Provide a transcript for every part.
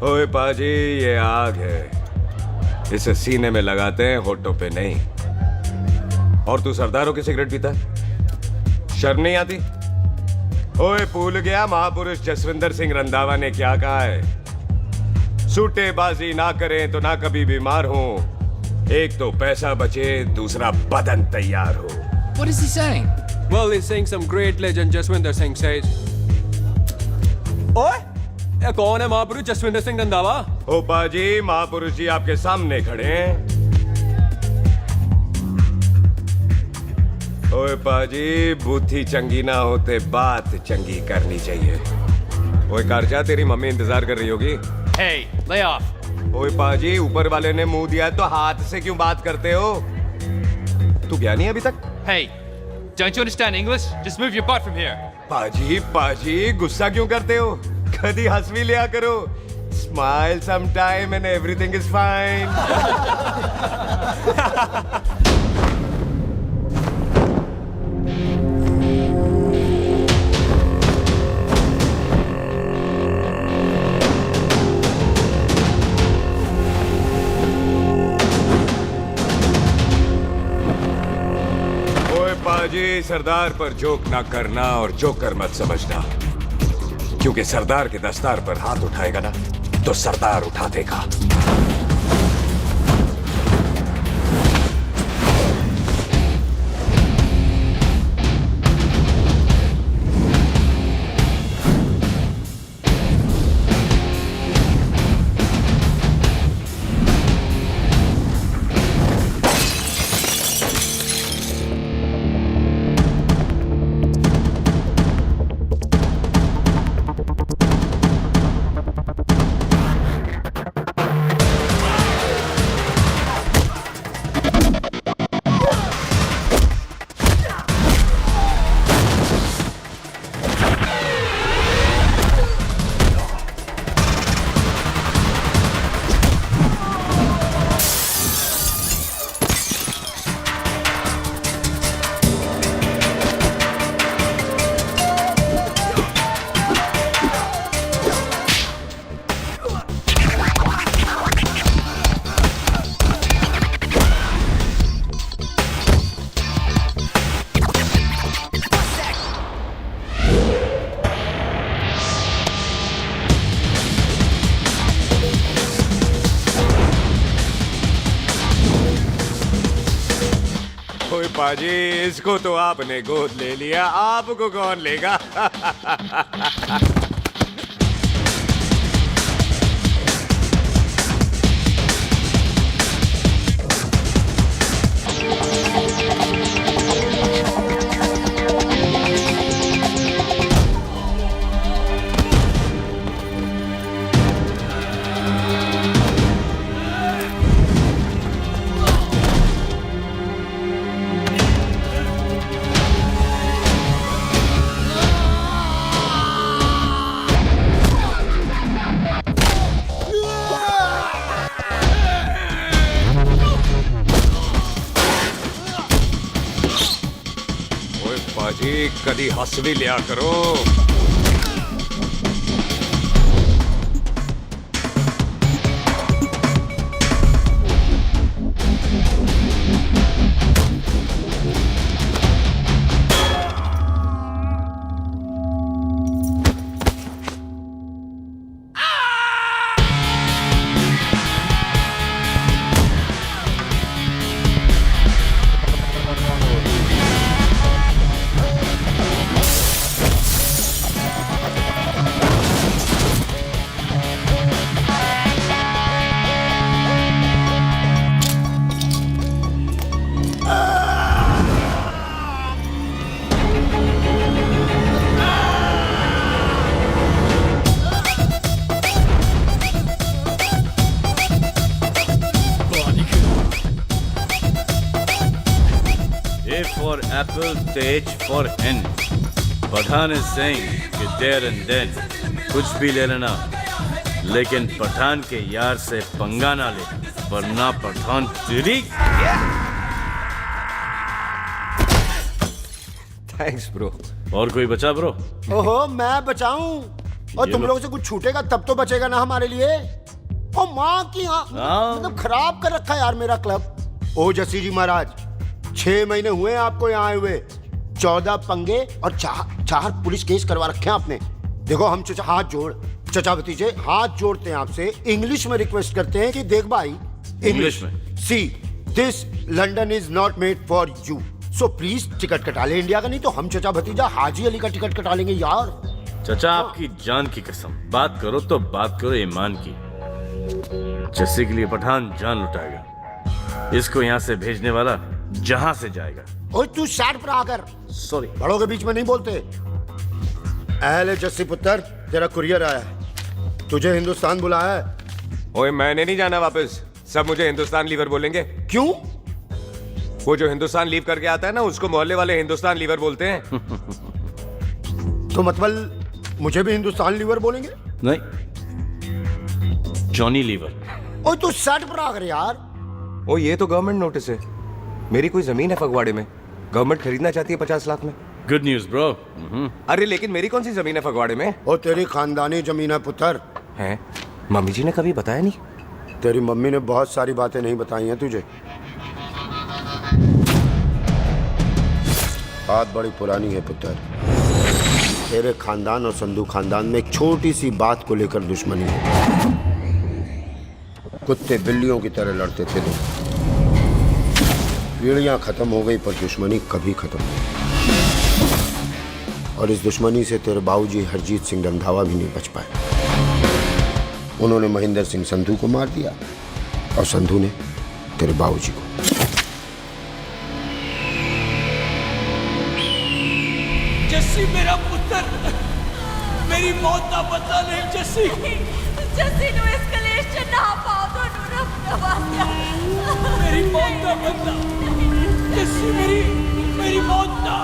ओए पाजी, ये आग है, इसे सीने में लगाते हैं, होठों पे नहीं। और तू सरदारों की सिगरेट पीता है? शर्म नहीं आती? ओए भूल गया महापुरुष जसविंदर सिंह रंधावा ने क्या कहा है? सूटेबाजी ना करें तो ना कभी बीमार हो। एक तो पैसा बचे, दूसरा बदन तैयार हो। What is he saying? Well, he's saying some great legend Jaswinder Singh says. ओए, ये कौन है महापुरुष जसविंदर सिंह रंधावा? ओ पाजी, महापुरुष जी आपके सामने खड़े हैं। ओए पाजी, बुद्धि चंगी ना होते बात चंगी करनी चाहिए। ओए कारजा, तेरी मम्मी इंतजार कर रही होगी। Hey, lay off. ओए पाजी, ऊपर वाले ने मुंह दिया है तो हाथ से क्यों बात करते हो? तू गया नहीं अभी तक? Hey, don't you understand English? Just move your butt from here. पाजी, गुस्सा क्यों करते हो? कभी हंस भी लिया करो। Smile sometime and everything is fine. पाजी, सरदार पर जोक ना करना और जोकर मत समझना, क्योंकि सरदार के दस्तार पर हाथ उठाएगा ना तो सरदार उठा देगा। पाजी, इसको तो आपने गोद ले लिया, आपको कौन लेगा? कदी हंस भी लिया करो। for apple, the H for hen. Pathan is saying कि there and then कुछ भी ले लेना, लेकिन पठान के यार से पंगा ना ले, वरना पठान तेरी। Thanks bro. और कोई बचा ब्रो? ओहो, मैं बचाऊं? और ये तुम लो। लोगों से कुछ छूटेगा तब तो बचेगा ना हमारे लिए। ओ माँ की हाँ। मतलब खराब कर रखा है यार मेरा क्लब। ओ जसी जी महाराज, 6 महीने हुए हैं आपको यहाँ आए हुए, 14 पंगे और 4 पुलिस केस करवा रखे हैं आपने। देखो हम चचा भतीजे हाथ जोड़ते हैं आपसे, इंग्लिश में रिक्वेस्ट करते हैं कि देख भाई, इंग्लिश में? See this London is not made for you, so please ticket कटा ले इंडिया का, नहीं तो हम चचा भतीजा हाजी अली का टिकट कटा लेंगे यार। चाचा आपकी जान की कसम, बात करो तो बात करो ईमान की। जस्सी के लिए पठान जान लुटाएगा, इसको यहाँ से भेजने वाला जहां से जाएगा। ओए तू साइड पर आकर, सॉरी। बड़ों के बीच में नहीं बोलते। अहले जस्सी पुत्र, तेरा कुरियर आया है, तुझे हिंदुस्तान बुलाया है। ओए मैंने नहीं जाना वापस, सब मुझे हिंदुस्तान लीवर बोलेंगे। क्यों? वो जो हिंदुस्तान लीव करके आता है ना, उसको मोहल्ले वाले हिंदुस्तान लीवर बोलते हैं। तो मतलब मुझे भी हिंदुस्तान लीवर बोलेंगे? नहीं, जॉनी लीवर। ओए तू साइड पर आकर यार। ओ ये तो गवर्नमेंट नोटिस है, मेरी कोई जमीन है फगवाड़े में, गवर्नमेंट खरीदना चाहती है 50 लाख में। Good news bro. अरे लेकिन मेरी कौन सी जमीन है फगवाड़े में? ओ तेरी खानदानी जमीन है पुत्र। है? मम्मी जी ने कभी बताया नहीं। तेरी मम्मी ने बहुत सारी बातें नहीं बताई हैं तुझे। बात बड़ी पुरानी है पुत्र, तेरे खानदान और संधू खानदान में एक छोटी सी बात को लेकर दुश्मनी है। कुत्ते बिल्लियों की तरह लड़ते थे लोग, पीढ़ियां खत्म हो गई पर दुश्मनी कभी खत्म नहीं। और इस दुश्मनी से तेरे बाबूजी हरजीत सिंह रंधावा भी नहीं बच पाए। उन्होंने महेंद्र सिंह संधू को मार दिया और संधू ने तेरे बाबूजी को। जस्सी मेरा पुत्र, मेरी मौत का बदला नहीं जस्सी। जस्सी नु इस कलेश च ना पाओ तो रब नवाजा। मेरी मौत का बदला जस्सी, मेरी मौत का।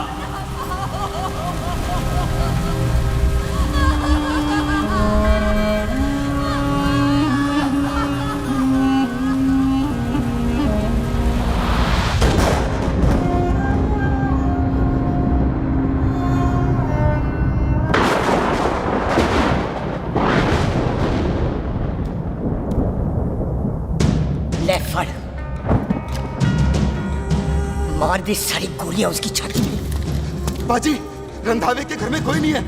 ले फड़, मार दी सारी गोलियां उसकी छाती में। बाजी, रंधावे के घर में कोई नहीं है,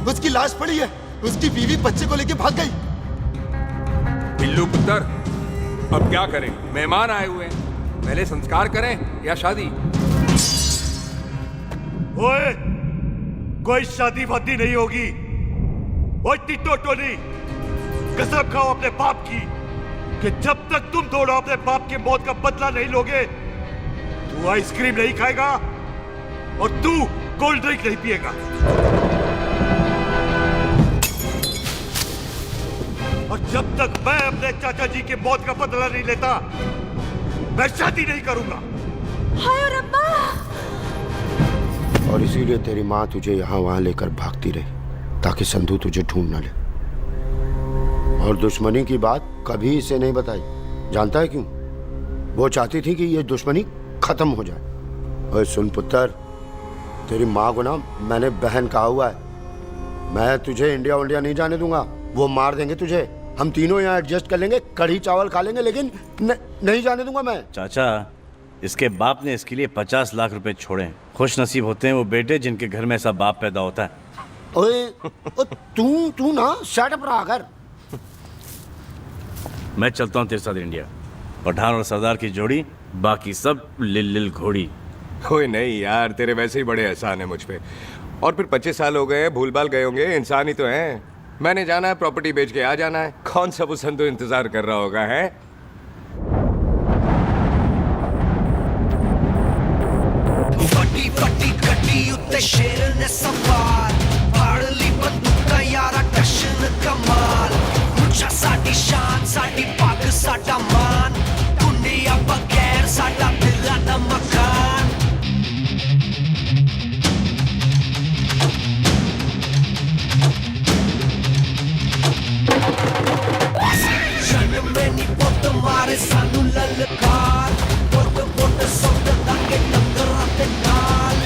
उसकी लाश पड़ी है, उसकी बीवी बच्चे को लेके भाग गई। बिल्लू पुत्र, अब क्या करें? मेहमान आए हुए हैं, पहले संस्कार करें या शादी? ओए, कोई शादी वादी नहीं होगी। ओए टिट्टो टोनी, कसम खाओ अपने बाप की कि जब तक तुम दोनों अपने बाप की मौत का बदला नहीं लोगे, तू आइसक्रीम नहीं खाएगा और तू कोल्ड ड्रिंक नहीं पिएगा। और जब तक मैं अपने चाचा जी की मौत का बदला नहीं लेता, मैं शादी नहीं करूंगा। हाय रब्बा। और इसीलिए तेरी माँ तुझे यहाँ वहाँ लेकर भागती रही, ताकि संधू तुझे ढूंढ न ले। और दुश्मनी की बात कभी इसे नहीं बताई, जानता है क्यों? वो चाहती थी कि ये दुश्मनी खत्म हो जाए। और सुन पुत्र, तेरी माँ को ना मैंने बहन कहा हुआ है, मैं तुझे इंडिया नहीं जाने दूंगा। वो मार देंगे तुझे, हम तीनों यहाँ एडजस्ट कर लेंगे, कढ़ी चावल खा लेंगे, लेकिन नहीं जाने दूंगा मैं। चाचा, इसके बाप ने इसके लिए 50 लाख रुपए छोड़े हैं। खुश नसीब होते हैं वो बेटे जिनके घर में ऐसा बाप पैदा होता है। ओए, तू ना शट अप रहा कर। मैं चलता हूँ तेरे साथ इंडिया। पठान और सरदार की जोड़ी, बाकी सब लिल घोड़ी। ओए नहीं यार, तेरे वैसे ही बड़े एहसान है मुझ पे। और फिर 25 साल हो गए, भूल भाल गए होंगे, इंसान ही तो हैं। मैंने जाना है, प्रॉपर्टी बेच के आ जाना है। कौन सा वो संधू इंतजार कर रहा होगा? है फटी फटी कटी उत्ते शेर ने सवार, फाड़ ली बंदूक का यारा टशन कमाल। मुझा साडी शान, साडी पग, साडा मान, दुनिया बगैर साडा दिला दा मकान। जन्म में नी पुत मारे सानू ललकार, पुत पुत सुत लागे डंगरां ते नाल।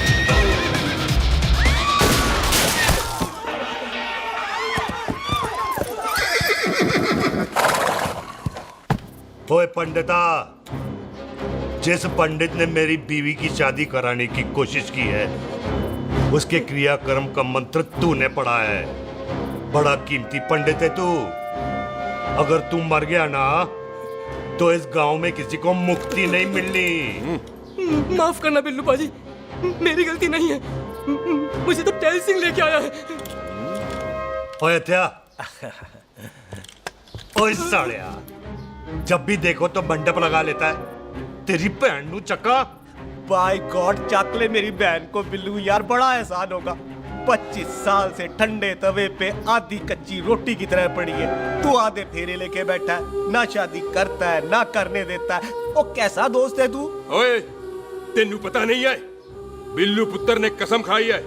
ओए पंडिता, जिस पंडित ने मेरी बीवी की शादी कराने की कोशिश की है उसके क्रियाकर्म का मंत्र तूने पढ़ा है। बड़ा कीमती पंडित है तू। अगर तू मर गया ना तो इस गांव में किसी को मुक्ति नहीं मिलनी। माफ करना बिल्लू बाजी, मेरी गलती नहीं है। मुझे तो टेल सिंह लेके आया है। ओए हत्या, ओए सालिया, जब भी देखो तो मंडप लगा लेता है। तेरी भैन नू चक्का। बाय गॉड, चक ले मेरी बहन को बिल्लू यार, बड़ा एहसान होगा। 25 साल से ठंडे तवे पे आधी कच्ची रोटी की तरह पड़ी है। तू आधे फेरे लेके बैठा है, ना शादी करता है ना करने देता है। ओ कैसा दोस्त है तू? ओए, तेनू पता नहीं है, बिल्लू पुत्र ने कसम खाई है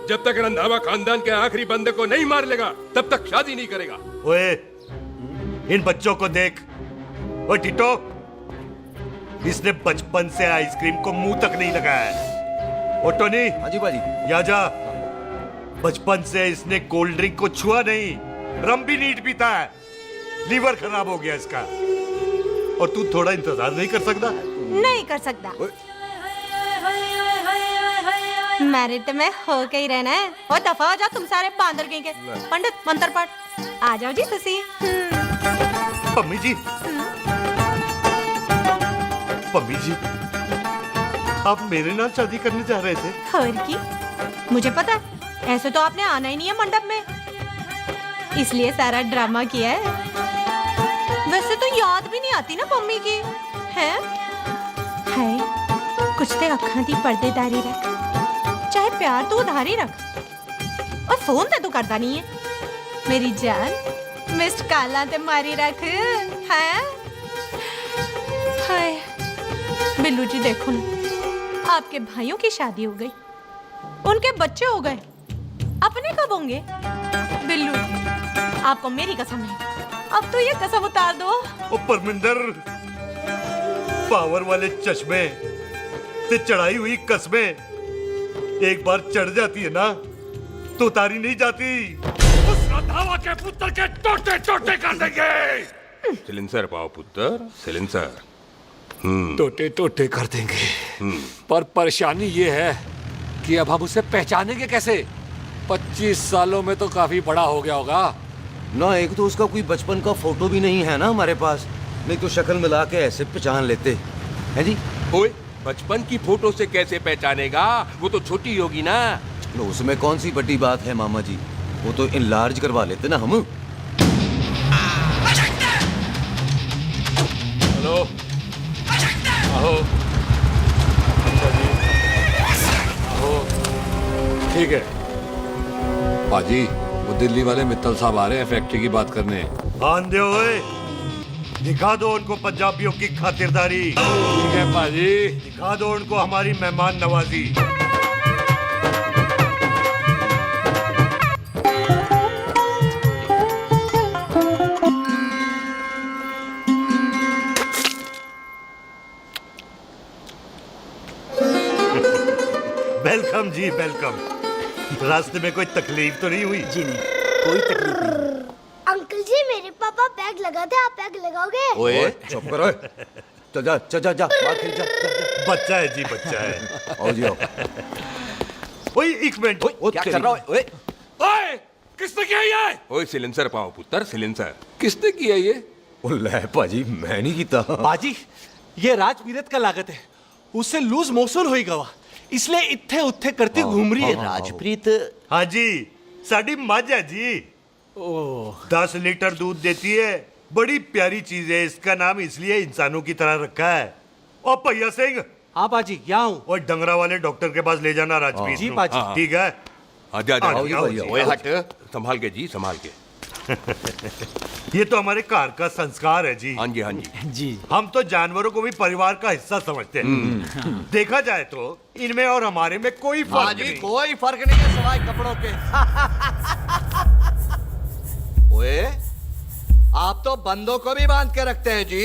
जब तक रंधावा खानदान के आखिरी बंदे को नहीं मार लेगा तब तक शादी नहीं करेगा। ओए, इन बच्चों को देख। ओए टिटो, इसने बचपन से आइसक्रीम को मुंह तक नहीं लगाया है। ओ टोनी, हाँ जी बाजी। या जा। बचपन से इसने कोल्ड ड्रिंक को छुआ नहीं, रम भी नीट पीता है। लीवर खराब हो गया इसका। और तू थोड़ा इंतजार नहीं कर सकता? नहीं कर सकता। मैरिट में हो के ही रहना है। और दफा हो जाओ तुम सारे बांदर कहीं के। पंडित मंत्र पढ़। आ जाओ जी तुसी। पम्मी जी, पम्मी जी, आप मेरे नाल शादी करने जा रहे थे? और की मुझे पता है, ऐसे तो आपने आना ही नहीं है मंडप में, इसलिए सारा ड्रामा किया है। वैसे तो याद भी नहीं आती ना मम्मी की है। कुछ ते अखां दी पर्देदारी रख, चाहे प्यार तू उधारी रख, और फोन ते तू करता नहीं है। मेरी जान मिस्ड काला ते मारी रख है। हाय बिल्लू जी, देखो ना, आपके भाइयों की शादी हो गई, उनके बच्चे हो गए, अपने कब होंगे? बिल्लू, आपको मेरी कसम है, अब तो ये कसम उतार दो। ओ परमिंदर, पावर वाले चश्मे ते चढ़ाई हुई कस्में एक बार चढ़ जाती है ना तो उतारी नहीं जाती। उस रंधावा के पुत्र के टोटे टोटे कर देंगे। सिलेंसर पाओ पुत्र, सिलेंसर। टोटे टोटे कर देंगे। पर परेशानी ये है कि अब हम उसे पहचानेंगे कैसे? 25 सालों में तो काफी बड़ा हो गया होगा ना। एक तो उसका कोई बचपन का फोटो भी नहीं है ना हमारे पास, नहीं तो शक्ल मिला के ऐसे पहचान लेते हैं जी। ओए, बचपन की फोटो से कैसे पहचानेगा? वो तो छोटी होगी ना। लो, उसमें कौन सी बड़ी बात है मामा जी, वो तो इनलार्ज करवा लेते ना हम। हेलो, आओ। आओ। ठीक है बाजी, वो दिल्ली वाले मित्तल साहब आ रहे हैं फैक्ट्री की बात करने। आंधे ओए, दिखा दो उनको पंजाबियों की खातिरदारी। ठीक है बाजी, दिखा दो उनको हमारी मेहमान नवाजी। वेलकम जी, वेलकम। रास्ते में कोई तकलीफ तो नहीं हुई? जी नहीं, कोई तकलीफ नहीं। अंकल जी, मेरे पापा पैग लगाते, आप पैग लगाओगे? ओए चुप करो। चल जा चल जा जा, बाहर खेल जा, जा, जा। बच्चा है जी, बच्चा है। आओ जी आओ। ओए एक मिनट। क्या कर रहा है? ओए ओए, किसने किया ये? ओए सिलेंसर पाओ पुत्र, सिलेंसर। किसने किया ये? ओ ले भाजी, मैं नहीं कीता। बाजी, ये राजपीरत का लागत है, उससे लूज मोशन होई गवा, इसलिए इत्थे उत्थे करती घूम रही है। राजप्रीत? हाँ जी, साडी मझ है जी। 10 लीटर दूध देती है, बड़ी प्यारी चीज है। इसका नाम इसलिए इंसानों की तरह रखा है। और भैया सिंह। हाँ बाजी, यहाँ हूँ। और डंगरा वाले डॉक्टर के पास ले जाना राजपीत जी को। बाजी। ठीक है। आजा आजा। आओ, आओ जी, ओए आओ। हट, संभाल के जी, संभाल के। ये तो हमारे घर का संस्कार है जी। हाँ जी, हाँ जी। जी, हम तो जानवरों को भी परिवार का हिस्सा समझते हैं। देखा जाए तो इनमें और हमारे में कोई फर्क नहीं। कोई फर्क नहीं है सिवाय कपड़ों के। ओए, आप तो बंदों को भी बांध के रखते हैं जी।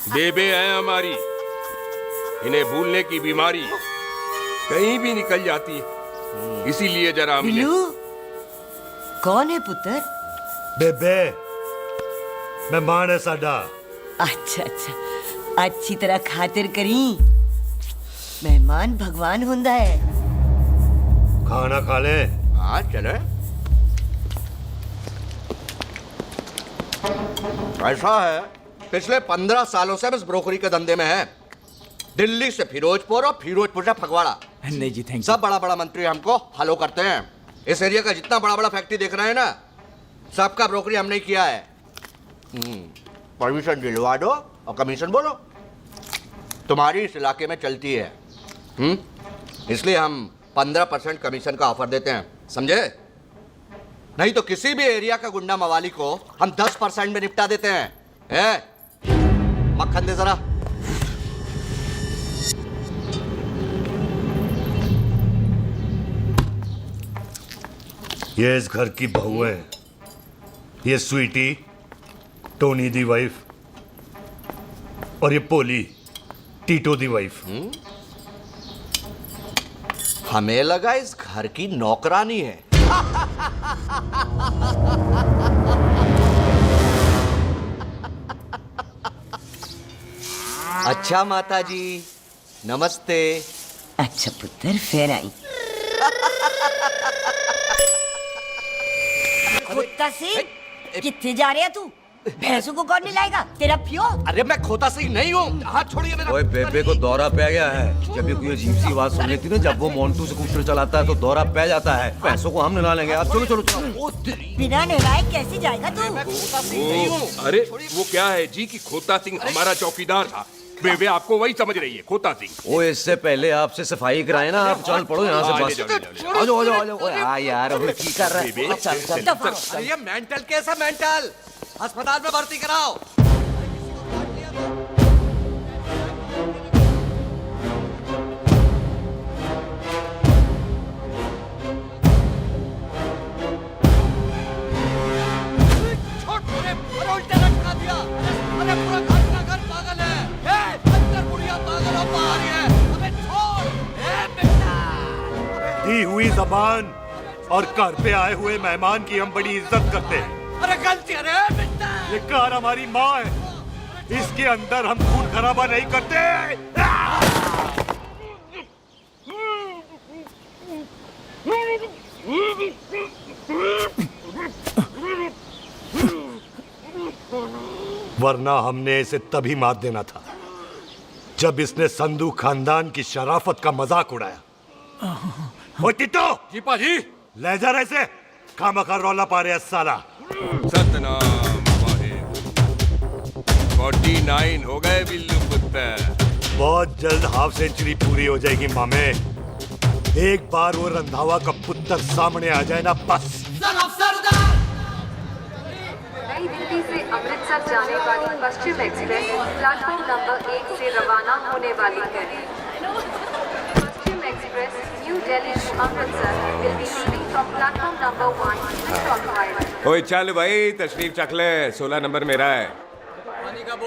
बेबे है हमारी, इन्हें भूलने की बीमारी कहीं भी निकल जाती है, इसीलिए जरा बिल्लू, कौन है पुत्र? बेबे, मेहमान है साडा। अच्छा अच्छा, अच्छी तरह खातिर करी। मेहमान भगवान हुंदा है। खाना खा ले। हाँ चले। ऐसा है, पिछले 15 सालों से हम इस ब्रोकरी के धंधे में हैं। दिल्ली से फिरोजपुर और फिरोजपुर से फगवाड़ा। नहीं जी थैंक सब बड़ा बड़ा मंत्री हमको फॉलो करते हैं। इस एरिया का जितना बड़ा बड़ा फैक्ट्री देख रहे हैं ना, सबका ब्रोकरी हमने किया है। परमिशन दिलवा दो और कमीशन बोलो। तुम्हारी इस इलाके में चलती है। इसलिए हम 15% कमीशन का ऑफर देते हैं, समझे? नहीं तो किसी भी एरिया का गुंडा मवाली को हम 10% में निपटा देते हैं। मक्खन दे जरा। ये इस घर की बहू है। ये स्वीटी, टोनी दी वाइफ, और ये पोली, टीटो दी वाइफ। हमें लगा इस घर की नौकरानी है। अच्छा माता जी, नमस्ते। अच्छा पुत्र, फिर आई। कुत्ता सिंह, कितने जा रहे है तू? भैंसों को कौन निलाएगा? तेरा प्यो? अरे मैं खोता सिंह नहीं हूँ। हाथ छोड़िए मेरा। ओए बेबे को दौरा पै गया है। जब भी कोई अजीब सी आवाज सुन लेती ना, जब वो मोन्टू स्कूटर चलाता है तो दौरा पै जाता है। पैसों को हम निला लेंगे। आप चलो चलो चलो। बिना नहलाए कैसे जाएगा तू? मैं खोता सिंह नहीं हूँ। अरे वो क्या है जी कि खोता सिंह हमारा चौकीदार था। बेबे आपको वही समझ रही है, खोता सिंह। ओ इससे पहले आपसे सफाई कराए ना। आप चल पड़ो यहाँ से बस। आ जाओ आ जाओ आ जाओ। ओए हाँ यार, अभी की कर रहा है? चल चल। अरे ये मेंटल केस है, मेंटल। अस्पताल में भर्ती कराओ। दी हुई जबान और घर पे आए हुए मेहमान की हम बड़ी इज्जत करते हैं। अरे गलती है रे। ये कार हमारी माँ है। इसके अंदर हम खून खराबा नहीं करते। वरना हमने इसे तभी मार देना था जब इसने संधू खानदान की शराफत का मजाक उड़ाया। ओ टिट्टो जी पाजी। ले जा रहे से खामखा रौला पा रहे साला। सतनाम वाहिगुरु। 49 हो गए बिल्लू पुत्र। बहुत जल्द हाफ सेंचुरी पूरी हो जाएगी मामे। एक बार वो रंधावा का पुत्र सामने आ जाए ना, बस। नई दिल्ली से अमृतसर जाने वाली पश्चिम एक्सप्रेस प्लेटफॉर्म नंबर 1 से रवाना होने वाली है। Paschim express New Delhi to Amritsar will be leaving from platform number 1 to Clockwise। ओए चल भाई, तशरीफ चख ले। 16 नंबर मेरा है।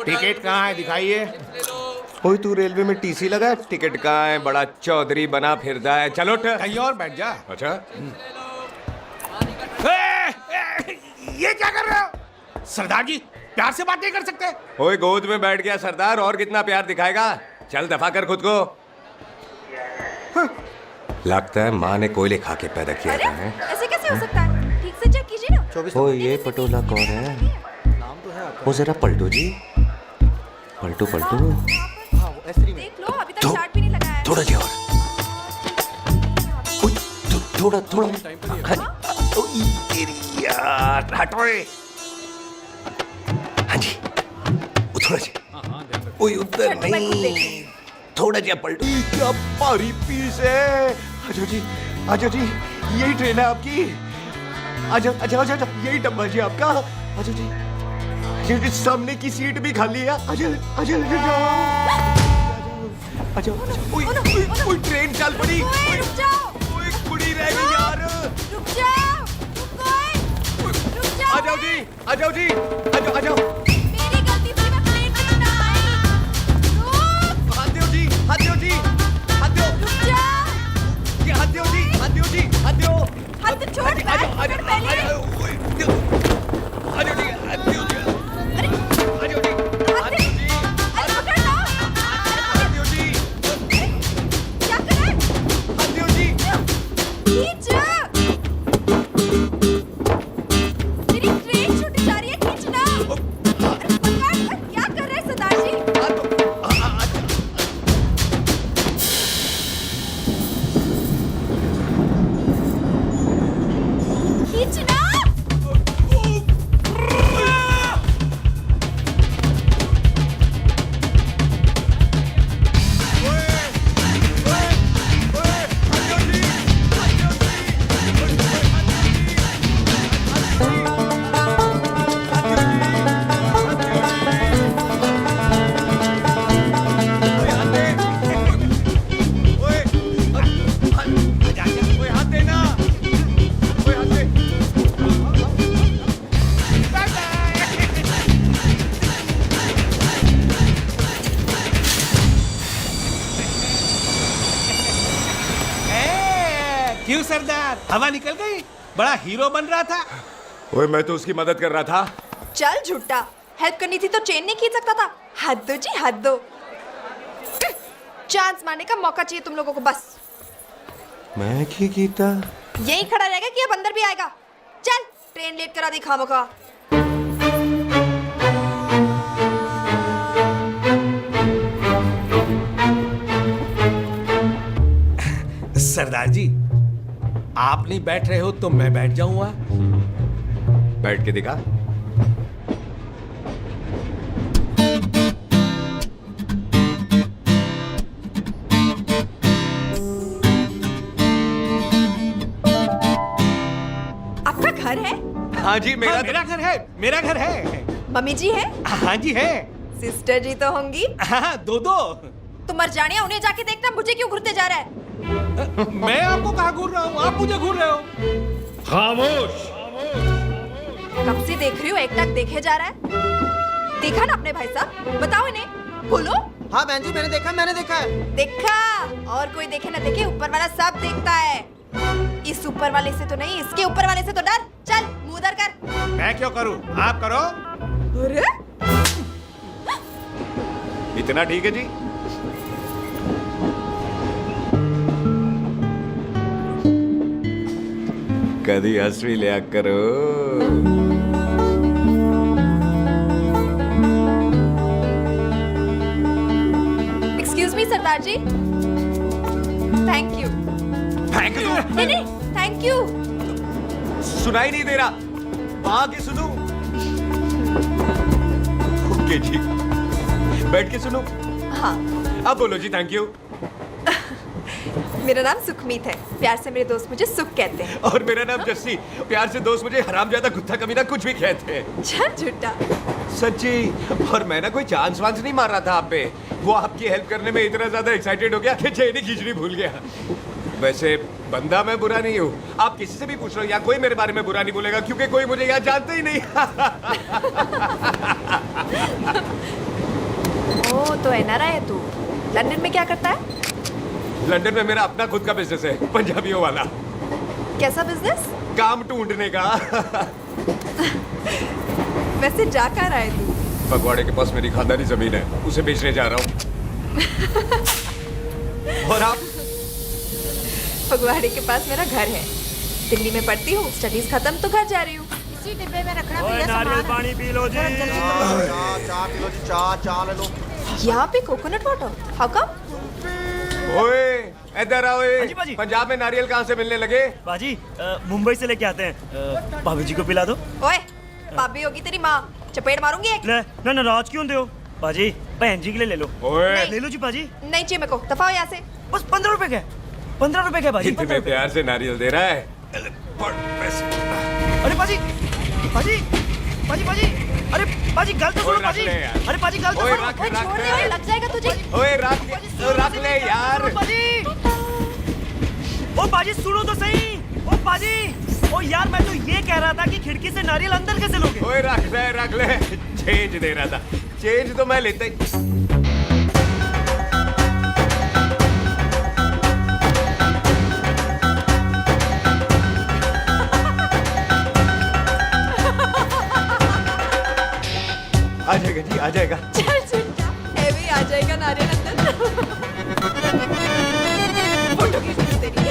टिकट कहाँ है, दिखाइए। ओए तू रेलवे में टीसी लगा है? टिकट कहाँ है? बड़ा चौधरी बना फिरदा है। चलो उठ। कहीं और बैठ जा। अच्छा ये क्या कर रहे हो? सरदार जी, प्यार से बात नहीं कर सकते? ओए गोद में बैठ गया सरदार, और कितना प्यार दिखाएगा? चल दफा कर खुद को। लगता है माँ ने कोयले खा के पैदा किया था। ऐसे कैसे हो सकता है? ठीक से चेक कीजिए ना। ओ ये पटोला कौन है? वो जरा पलटो जी, पलटो पलटो। देख लो, अभी तक चार्ट भी नहीं लगाया है। थोड़ा जी और। थोड़ा थोड़ा। यार हटो। हाँ जी, वो थोड़ा जी। ओए उधर नहीं, थोड़ा जी पलटो। क्या भारी पीस है। आजो जी, आजो जी, यही ट्रेन है आपकी। आजो आजो आजो, यही डब्बा जी आपका। आजो जी, ये सामने की सीट भी खाली है। आजो आजो आजो। ओए ट्रेन चल पड़ी। रुक जाओ। ओए कुड़ी रह गई यार। रुक जाओ। रुक जाओ। आ जाओ जी, आ जाओ जी, आ जाओ आ जाओ। मेरी गलती थी, मैं प्लेन में ना आई। रुक। हाथ दो जी, हाथ दो जी, हाथ दो। रुक जाओ। ये हाथ दो जी, हाथ दो जी, हाथ दो। हाथ छोड़। आ जाओ आ जाओ आ जाओ। आ जाओ जी, हाथ दो जी। अरे क्यों सरदार, हवा निकल गई? बड़ा हीरो बन रहा था। ओए मैं तो उसकी मदद कर रहा था। चल झूठा, हेल्प करनी थी तो चेन नहीं खींच सकता था। हद दो जी, हद दो। चांस मारने का मौका चाहिए तुम लोगों को बस। मैं की कीता यही खड़ा रहेगा कि अब अंदर भी आएगा? चल, ट्रेन लेट करा दी खामोखा। सरदार जी, आप नहीं बैठ रहे हो तो मैं बैठ जाऊंगा। बैठ के दिखा। आपका घर है? हाँ जी, मेरा घर है, मेरा घर है। मम्मी जी है? हाँ जी है। सिस्टर जी तो होंगी? हाँ, दो। तो मर जानिया, उन्हें जाके देखना मुझे क्यों घूरते जा रहा है। मैं आपको कहाँ घूर रहा हूँ, आप मुझे घूर रहे हो। खामोश। कब से देख रही हूँ, एक टक देखे जा रहा है। देखा ना अपने भाई साहब, बताओ इन्हें। बोलो। हाँ बहन जी, मैंने देखा है। देखा? और कोई देखे ना देखे, ऊपर वाला सब देखता है। इस ऊपर वाले से तो नहीं, इसके ऊपर वाले से तो डर। चल मुंह उधर कर। मैं क्यों करूँ, आप करो। अरे इतना ठीक है जी। कभी हंस भी लिया करो। Excuse me Sardar ji. Thank you. Thank you? नहीं, थैंक यू। सुनाई नहीं दे रहा, वहां के सुनूं? ओके जी, बैठ के सुनूं? हाँ। अब बोलो जी थैंक यू। मेरा नाम सुखमीत है, प्यार से मेरे दोस्त मुझे सुख कहते हैं। और मेरा नाम जस्सी, प्यार से दोस्त मुझे हरामजादा, कुत्ता कमीना कुछ भी कहते हैं। चल झूठा। सच्ची। और मैं ना कोई चांस वांस नहीं मार रहा था आप पे, वो आपकी हेल्प करने में इतना ज्यादा एक्साइटेड हो गया कि चेन ही खींचनी भूल गया। वैसे बंदा मैं बुरा नहीं हूँ, आप किसी से भी पूछ लो, यहाँ कोई मेरे बारे में बुरा नहीं बोलेगा क्योंकि कोई मुझे यहाँ जानते ही नहीं। ओ तो एनआरआई है तू। लंदन में क्या करता है? लंदन में मेरा अपना खुद का बिजनेस है, पंजाबियों वाला। कैसा बिजनेस? काम ढूंढने का। वैसे जा कहाँ रहा है तू? फगवाड़े के पास मेरी खानदानी जमीन है, उसे बेचने जा रहा हूँ। और आप? फगवाड़े के पास मेरा घर है, दिल्ली में पढ़ती हूँ, स्टडीज खत्म तो घर जा रही हूँ। इसी डिब्बे में रखना भैया सामान। पानी पी लो जी। चाय पी लो जी, चाय ले लो। यहाँ पे कोकोनट वाटर? How come? ओए इधर आओ। हाँ जी, बाजी। पंजाब में नारियल कहाँ से मिलने लगे? बाजी, मुंबई से लेके आते हैं। भाभी जी को पिला दो। ओए, भाभी होगी तेरी माँ, चपेट मारूंगी एक। ले, ना नाराज क्यों हो बाजी, बहन जी के लिए ले लो। ओए ले लो जी बाजी। नहीं चाहिए मेरे को, दफा हो यहाँ से। बस 15 रुपए के, 15 रुपए के बाजी। इतने प्यार से नारियल दे रहा है। अरे बाजी, बाजी, बाजी, बाजी, अरे बाजी गल तो सुनो बाजी। अरे बाजी गल तो सुनो। ओए छोड़ दे, ओए लग जाएगा तुझे। ओए रख ले यार। बाजी, ओ बाजी सुनो तो सही। ओ बाजी, ओ यार मैं तो ये कह रहा था कि खिड़की से नारियल अंदर कैसे लोगे? ओए रख ले। चेंज दे रहा था, चेंज तो मैं लेता ही। आ जाएगा जी, आ जाएगा। चल झूठा, हेवी आ जाएगा नारियल अंदर। फोटो खींच तेरी।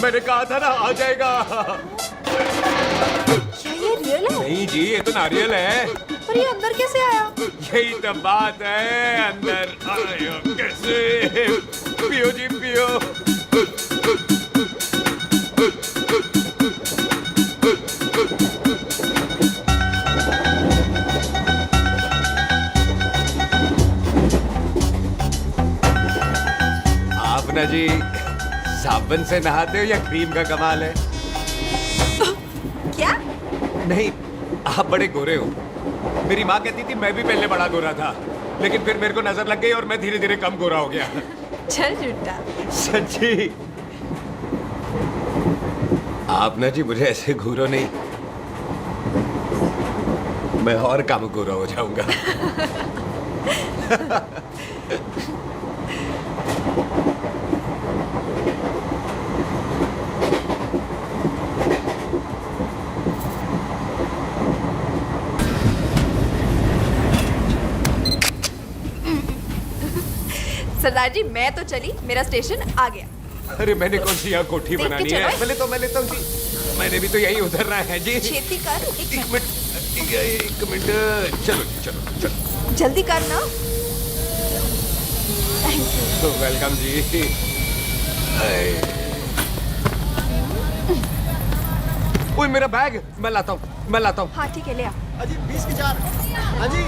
मैंने कहा था ना आ जाएगा। क्या ये रियल है? नहीं जी, ये तो नारियल है। पर ये अंदर कैसे आया? यही तो बात है, अंदर आया कैसे? पियो जी पियो। आप ना जी साबुन से नहाते हो या क्रीम का कमाल है? क्या? नहीं, आप बड़े गोरे हो। मेरी माँ कहती थी मैं भी पहले बड़ा गोरा था, लेकिन फिर मेरे को नजर लग गई और मैं धीरे धीरे कम गोरा हो गया। चल झूठा। सच्ची। आप ना जी मुझे ऐसे घूरो नहीं, मैं और कम गोरा हो जाऊंगा। सरदार जी मैं तो चली, मेरा स्टेशन आ गया। अरे मैंने कौन सी यहाँ कोठी देख के बनानी चलो। है? मैं लेता हूँ जी। मैंने भी तो यही उतरना है जी। छेती कर। एक मिनट। चलो चलो चलो। जल्दी कर ना। वेलकम जी। ओए मेरा बैग मैं लाता हूँ। हाँ ठीक है, ले आ। अजी 20 की 4। अजी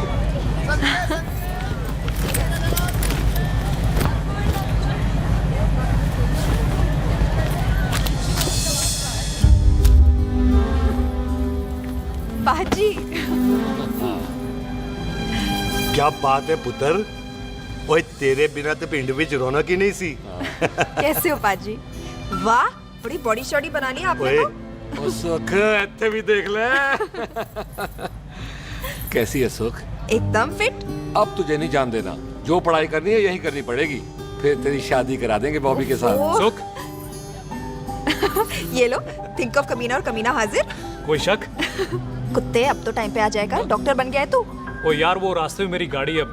बाजी। क्या बात है पुत्र, ओए तेरे बिना तो पिंड विच रौनक ही नहीं सी। कैसे हो पाजी? वाह, बड़ी बॉडी शॉडी बना ली आपने ओए तो। सुख इत्थे भी देख ले। कैसी है सुख? एकदम फिट। अब तुझे नहीं जान देना, जो पढ़ाई करनी है यही करनी पड़ेगी, फिर तेरी शादी करा देंगे बॉबी के साथ। ओह। सुख ये लो, थिंक ऑफ कमीना और कमीना हाजिर। कोई शक? कुत्ते अब तो टाइम पे आ जाएगा, डॉक्टर बन गया है तू। ओ यार वो रास्ते में मेरी गाड़ी अब।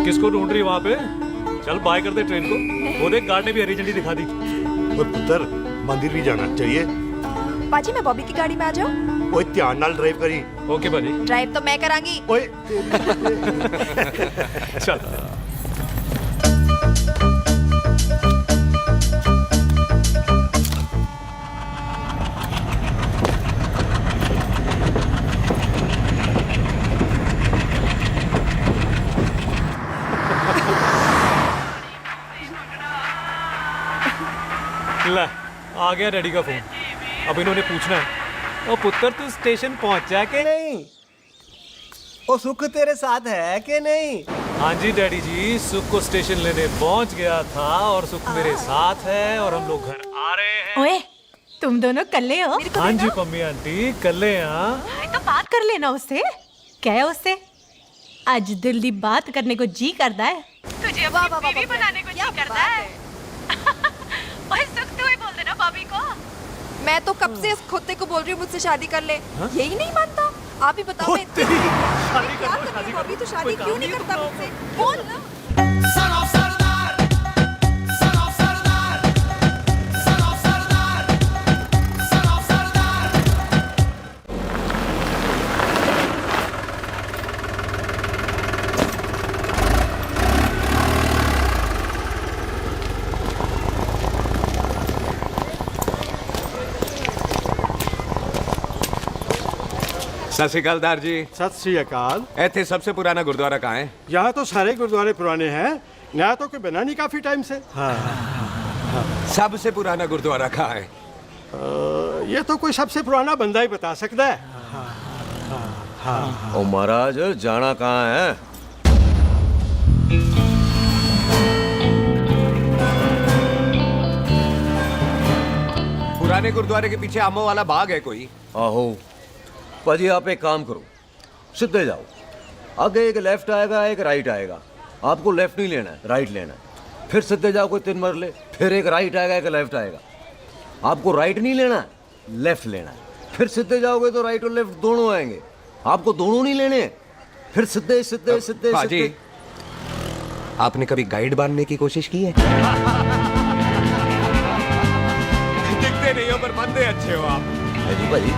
किसको ढूंढ रही वहां पे? चल बाय कर दे ट्रेन को। वो देख गार्ड ने भी हरी झंडी दिखा दी। ओए पुत्र, मंदिर भी जाना चाहिए। पाजी मैं बॉबी की गाड़ी में आ जाऊं? ओए ध्यान नाल ड्राइव करी। ओके बाजी। ड्राइव तो मैं करांगी। ओए चल। ला, आ गया डैडी का फोन। अब इन्होंने पूछना है, ओ पुत्र तू स्टेशन पहुंचा के नहीं? ओ सुख तेरे साथ है कि नहीं? हाँ जी डैडी जी, सुख को स्टेशन लेने पहुंच गया था और सुख मेरे साथ है और हम लोग घर आ रहे हैं। ओए, तुम दोनों कल्ले हो? हाँ जी पम्मी आंटी, कल यहाँ। तो बात कर लेना उससे। क्या है उससे? आज दिल दी बात करने को जी करता है। तुझे अपनी बीवी बनाने को जी करता है। ओए सुख, तू ही बोल देना बॉबी को। मैं तो कब से इस खोते को बोल रही हूँ मुझसे शादी कर ले। यही नहीं मानता। आप ही बताओ। मैं क्या करूँ बॉबी, तू शादी क्यों नहीं करता मुझसे? बोल ना। सत श्री अकाल दार जी। सत श्री अकाल। ਇੱਥੇ सबसे पुराना गुरुद्वारा कहाँ है? यहाँ तो सारे गुरुद्वारे पुराने हैं, नया तो कोई बना नहीं काफी टाइम से। सबसे पुराना गुरुद्वारा कहाँ है? ये तो कोई सबसे पुराना बंदा ही बता सकता है। ओ महाराज जाना कहाँ है? पुराने गुरुद्वारे के पीछे आमों वाला बाग है कोई? आहो पाजी, आप एक काम करो, सीधे जाओ। आगे एक लेफ्ट आएगा, एक राइट आएगा। आपको लेफ्ट नहीं लेना है, राइट लेना है। फिर सीधे जाओ कोई 3 मरले, फिर एक राइट आएगा, एक लेफ्ट आएगा। आपको राइट नहीं लेना है, लेफ्ट लेना है। फिर सीधे जाओगे तो राइट और लेफ्ट दोनों आएंगे। आपको दोनों नहीं लेने, फिर सीधे सीधे सीधे पाजी, सीधे। आपने कभी गाइड बनने की कोशिश की है? दिखते नहीं हो पर बंदे अच्छे हो आप। जी भाई।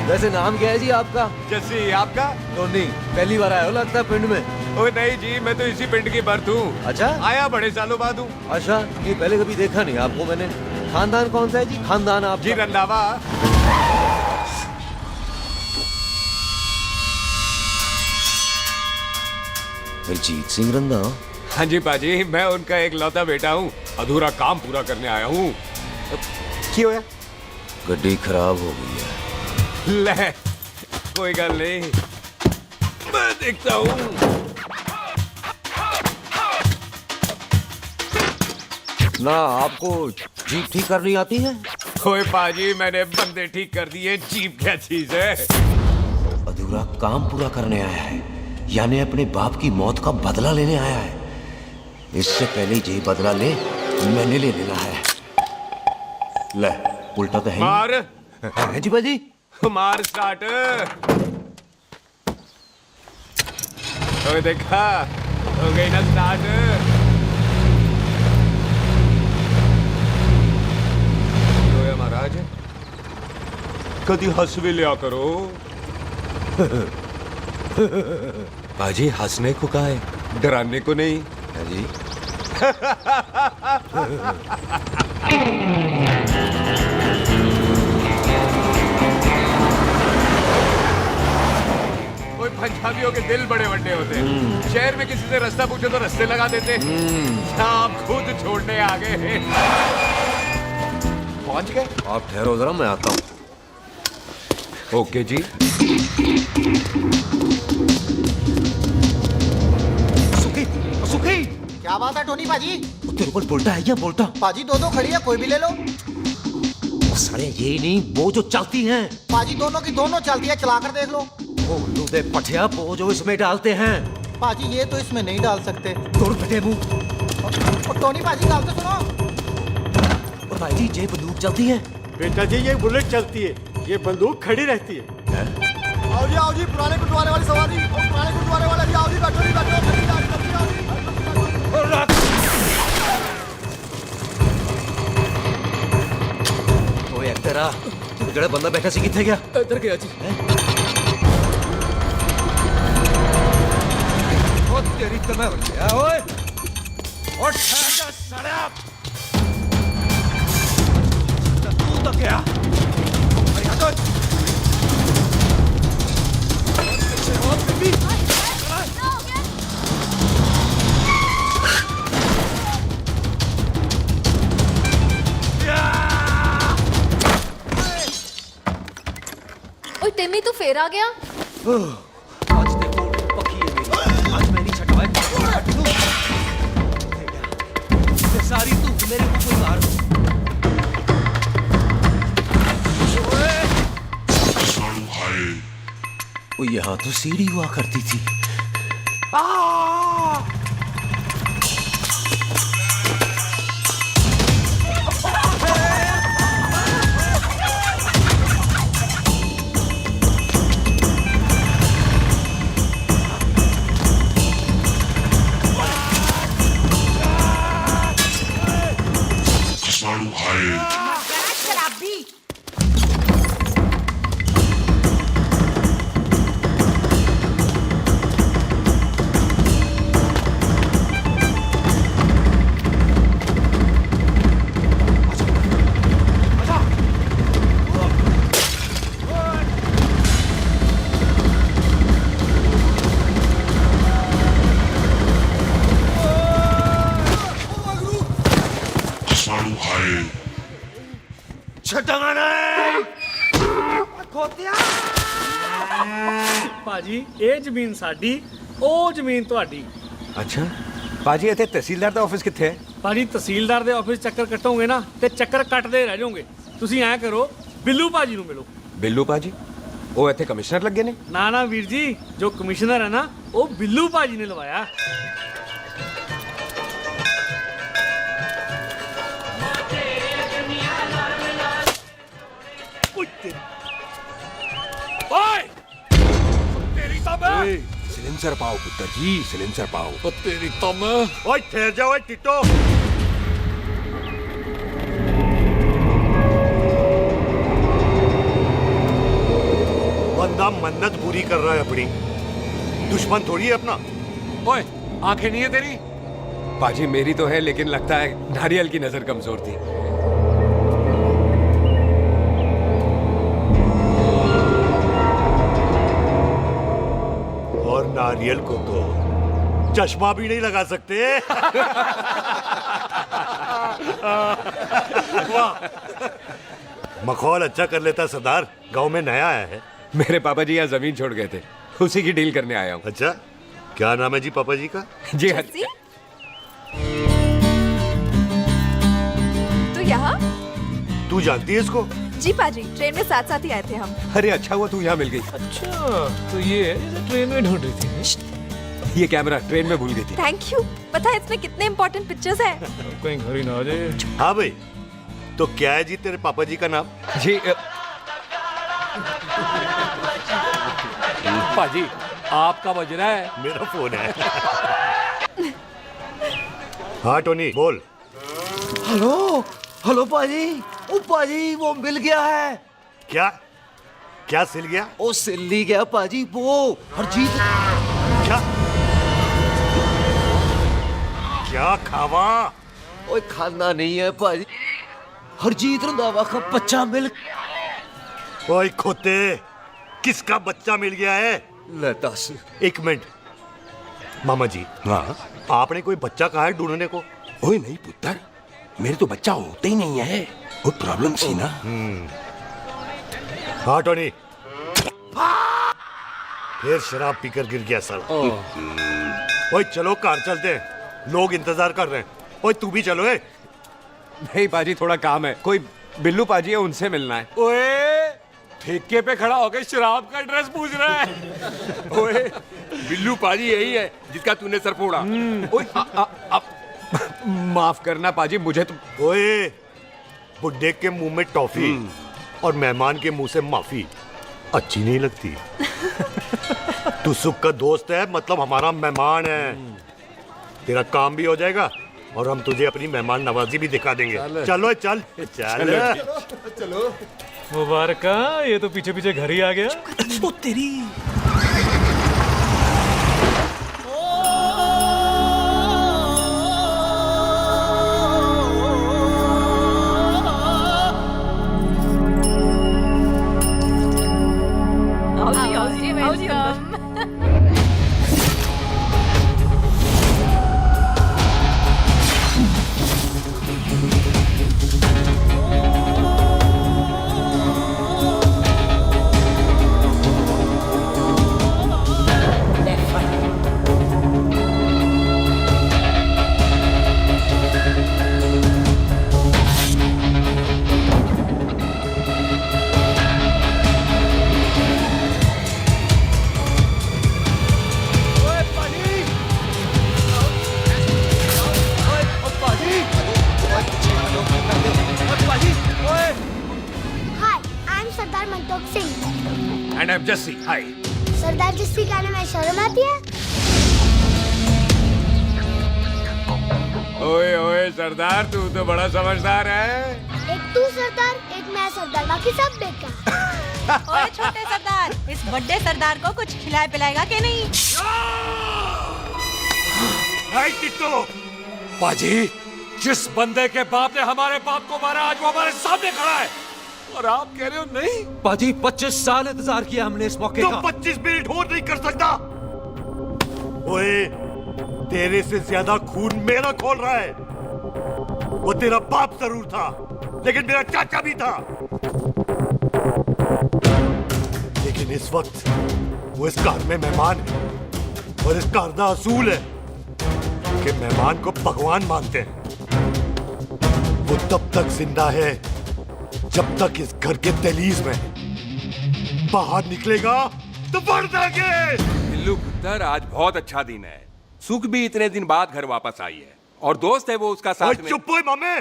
वैसे नाम क्या है जी आपका? जस्सी। आपका? टोनी। पहली बार आए हो लगता है पिंड में। ओ नहीं जी, मैं तो इसी पिंड की बर्थ हूँ। अच्छा, आया बड़े सालों बाद हूँ। अच्छा, ये पहले कभी देखा नहीं आपको मैंने। खानदान कौन सा है जी? खानदान आप? जी रंधावा। हरजीत सिंह रंधा। हाँ जी पाजी, मैं उनका एक लौता बेटा हूँ। अधूरा काम पूरा करने आया हूँ। की होया? गड्डी खराब हो गई है। ले, कोई गल नहीं, मैं देखता हूँ। ना आपको जीप ठीक करनी आती है? ओए पाजी, मैंने बंदे ठीक कर दिए, जीप क्या चीज है? अधूरा काम पूरा करने आया है, यानी अपने बाप की मौत का बदला लेने आया है। इससे पहले ये बदला ले, मैंने ले लेना है। ले, उल्टा तो है ही। मार। है जी बाजी। मार स्टार्ट। ओए देखा, हो गई ना स्टार्ट। ओए महाराज, कदी हंस भी लिया करो। पाजी, हंसने को कहा है, डराने को नहीं। है जी। कोई पंजाबियों के दिल बड़े बड़े होते हैं। शहर में किसी से रास्ता पूछो तो रास्ते लगा देते। आप खुद छोड़ने आ गए। पहुंच गए? आप ठहरो जरा, मैं आता हूँ। ओके जी। सुखी, सुखी। क्या बात है टोनी पाजी? तेरे को बोलता है क्या? बोलता पाजी दो खड़ी है, कोई भी ले लो। सारे ये नहीं, वो जो चलती हैं। पाजी दोनों की दोनों चलती है, चला कर देख लो। वो लूदे पठिया, वो जो इसमें डालते हैं। पाजी ये तो इसमें नहीं डाल सकते। तोड़ फटे मुंह। और टोनी पाजी गाल तो सुनो। और भाई जी, ये बंदूक चलती है? बेटा जी, ये बुलेट चलती है, ये बंदूक खड़ी रहती है। आओ जी, पुराने गुरुद्वारे वाली सवारी। पुराने गुरुद्वारे वाले जी, आओ जी, बैठो जी, बैठो। ओए तेरा जड़ा बंदा बैठा सी किथे गया? इधर गया जी। ओ तेरी तो मैं गया। ओए और ठहर साला। तू तो क्या? अरे आ तो ओए टिम्मी, तू फिर आ गया? आज देखो पक्की है मेरी। आज मैं नहीं छटवाए। ये सारी तू मेरे को कोई मार। वो यहाँ तो सीढ़ी हुआ करती थी। शराबी। पाजी ये जमीन साडी, ओ जमीन ਤੁਹਾਡੀ। अच्छा पाजी, इतने तहसीलदार ਦਾ ਆਫਿਸ ਕਿੱਥੇ ਹੈ? ਪਾਜੀ ਤਹਿਸੀਲਦਾਰ ਦੇ ਆਫਿਸ ਚੱਕਰ ਕੱਟੋਗੇ ਨਾ ਤੇ ਚੱਕਰ ਕੱਟਦੇ ਰਹਿ ਜਾਓਗੇ। ਤੁਸੀਂ ਐਂ ਕਰੋ, ਬਿੱਲੂ ਪਾਜੀ ਨੂੰ ਮਿਲੋ। ਬਿੱਲੂ ਪਾਜੀ? ਉਹ ਇੱਥੇ ਕਮਿਸ਼ਨਰ ਲੱਗੇ ਨੇ? ਨਾ ਨਾ ਵੀਰ ਜੀ, ਜੋ ਕਮਿਸ਼ਨਰ ਹੈ ਨਾ, ਉਹ ਬਿੱਲੂ ਪਾਜੀ ਨੇ ਲਵਾਇਆ। ओए! तेरी तो मैं। सिलेंसर पाओ पुत्र जी, सिलेंसर पाओ। ओ तेरी तो मैं। ओए ठहर जाओ टिट्टो। बंदा मन्नत पूरी कर रहा है अपनी, दुश्मन थोड़ी है अपना। ओए, आंखें नहीं है तेरी? पाजी मेरी तो है, लेकिन लगता है नारियल की नजर कमजोर थी। डेनियल को तो चश्मा भी नहीं लगा सकते। वाह, मखौल अच्छा कर लेता सरदार। गांव में नया आया है। मेरे पापा जी यहाँ जमीन छोड़ गए थे, उसी की डील करने आया हूँ। अच्छा, क्या नाम है जी पापा जी का? जी हाँ। तो यहाँ तू जानती है इसको? जी पाजी, ट्रेन में साथ साथ ही आए थे हम। अरे अच्छा हुआ तू यहाँ मिल गई। अच्छा, तो ये है जिसे ट्रेन में ढूंढ रही थी। ये कैमरा ट्रेन में भूल गई थी। Thank you. पता है इसमें कितने इम्पोर्टेंट पिक्चर्स हैं? कहीं घर ही ना आ जाए। हाँ भाई, तो क्या है जी तेरे पापा जी का नाम? जी पाजी, आपका बज रहा है। मेरा फोन है। हाँ टोनी बोल। हेलो हेलो पाजी। ओ पाजी, वो मिल गया है। क्या क्या सिल गया? ओ सिल्ली गया पाजी, वो हरजीत। क्या क्या खावा? ओए खाना नहीं है पाजी, हरजीत रंधावा का बच्चा मिल। ओए खोते, किसका बच्चा मिल गया है? ले दस। एक मिनट मामा जी। हाँ, आपने कोई बच्चा कहा है ढूंढने को? ओए नहीं पुत्र, मेरे तो बच्चा होता ही नहीं है। वो प्रॉब्लम सी ना। हाँ टोनी, फिर शराब पीकर गिर गया सर। ओए चलो कार चलते हैं, लोग इंतजार कर रहे हैं। ओए तू भी चलो। नहीं पाजी, थोड़ा काम है। कोई बिल्लू पाजी है, उनसे मिलना है। ओए, ठेके पे खड़ा होकर शराब का एड्रेस पूछ रहा है। ओए, बिल्लू पाजी यही है जिसका तूने सर फोड़ा। ओए, माफ करना पाजी, मुझे तो। ओए, बुड्ढे के मुंह में टॉफी और मेहमान के मुंह से माफी अच्छी नहीं लगती। तू सुख का दोस्त है, मतलब हमारा मेहमान है। तेरा काम भी हो जाएगा और हम तुझे अपनी मेहमान नवाजी भी दिखा देंगे। चलो चल चल चलो। मुबारक, ये तो पीछे पीछे घर ही आ गया। ओ तेरी। And I'm Jesse. Hi. सरदार जस्सी कहने में शर्म आती है? ओए ओए सरदार, तू तो बड़ा समझदार है। एक तू सरदार, एक मैं सरदार, बाकी सब बेकार। ओए छोटे सरदार, इस बड़े सरदार को कुछ खिलाए पिलाएगा कि नहीं? टिट्टो। पाजी, जिस बंदे के बाप ने हमारे बाप को मारा, आज वो हमारे सामने खड़ा है और आप कह रहे हो नहीं? पाजी, 25 साल इंतजार किया हमने इस मौके का। 25 मिनट और नहीं कर सकता। ओए, तेरे से ज्यादा खून मेरा खोल रहा है। वो तेरा बाप जरूर था, लेकिन मेरा चाचा भी था। लेकिन इस वक्त वो इस कार में मेहमान है और इस कार का असूल है कि मेहमान को भगवान मानते हैं। वो तब तक जिंदा है जब तक इस घर के दहलीज में। बाहर निकलेगा तो बढ़ देंगे। बिल्लू पुत्र, आज बहुत अच्छा दिन है। सुख भी इतने दिन बाद घर वापस आई है और दोस्त है वो उसका साथ में। चुप हो मामे।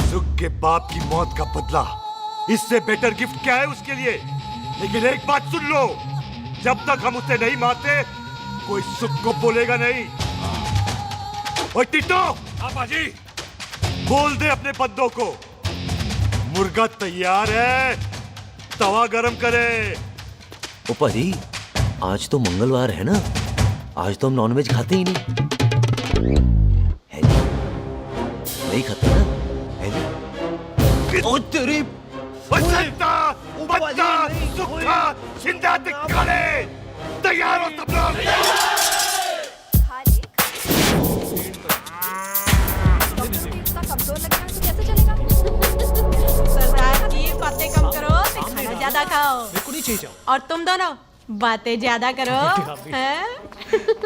सुख के बाप की मौत का बदला, इससे बेटर गिफ्ट क्या है उसके लिए? लेकिन एक बात सुन लो, जब तक हम उसे नहीं मारते कोई सुख को बोलेगा नहीं। ओए टिट्टो। हाँ पाजी। बोल दे अपने बंदों को मुर्गा तैयार है, तवा गरम करे। ओ पाजी, आज तो मंगलवार है ना, आज तो हम नॉनवेज खाते ही नहीं है जी। नहीं खाते ना, है जी। ओ तेरी। ओ बच्चा सुखा जिंदा दिखाने तैयार हो सब लोग। कमजोर लगना तो कैसे चलेगा? सरदार जी बातें कम करो, खाना ज्यादा खाओ। नहीं चाहिए। और तुम दोनों बातें ज्यादा करो, हैं?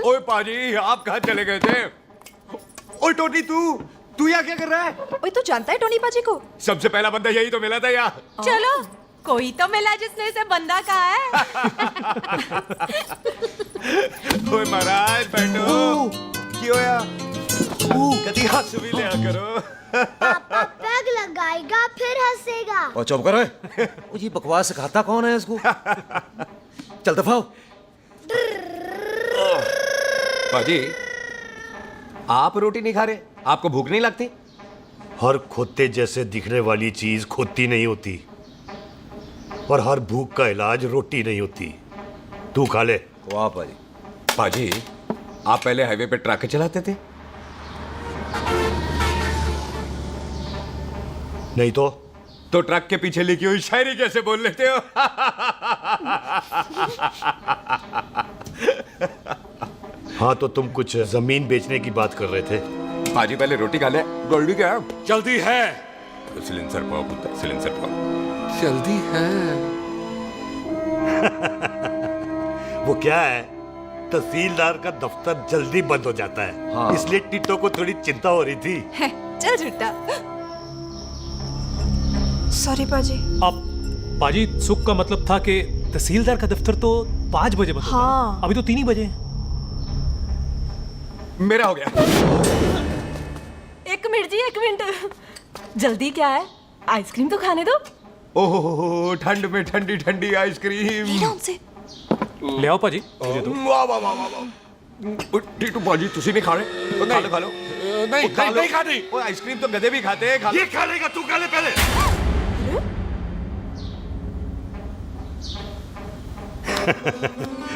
ओए पाजी, आप कहाँ चले गए थे? ओए टोनी, तू यहाँ क्या कर रहा है? ओए तू जानता है टोनी पाजी को? सबसे पहला बंदा यही तो मिला था यहाँ। चलो कोई तो मिला जिसने इसे बंदा कहा है। ओए महाराज बैठो। क्यों यार? कभी हंस भी लिया करो। पापा पैग लगाएगा फिर हंसेगा। और चुप करो। वो ये बकवास सिखाता कौन है इसको? चल दफाओ। पाजी, आप रोटी नहीं खा रहे? आपको भूख नहीं लगती? हर खोते जैसे दिखने वाली चीज खोती नहीं होती और हर भूख का इलाज रोटी नहीं होती। तू खा ले। वाह पाजी। पाजी, आप पहले हाईवे पे ट्रक चलाते थे? नहीं तो ट्रक के पीछे लिखी हुई शायरी कैसे बोल लेते हो? हाँ, तो तुम कुछ जमीन बेचने की बात कर रहे थे। पाजी पहले रोटी खा ले। गोल्डी क्या? जल्दी है। सिलेंसर पाओ पुत्र, सिलेंसर पाओ। जल्दी है। वो क्या है, तहसीलदार का दफ्तर जल्दी बंद हो जाता है। हाँ। इसलिए टिट्टो को थोड़ी चिंता हो रही थी। चल झूठा। सॉरी पाजी। अब पाजी, सुख का मतलब था कि तहसीलदार का दफ्तर तो 5 बजे बंद होता है। हाँ। अभी तो 3 ही बजे। मेरा हो गया। एक मिनट जी, एक मिनट। जल्दी क्या है? आइसक्रीम तो खाने दो। ओह, ठंड में ठंडी ठंडी आइसक्रीम। से ले आओ पाजी। वाह वाह वाह वाह। टीटू पाजी, तुसी नहीं खा रहे? खा लो खा लो। नहीं खाती। वो आइसक्रीम तो गधे भी खाते हैं। खा लो। ये खा लेगा, तू खा ले पहले।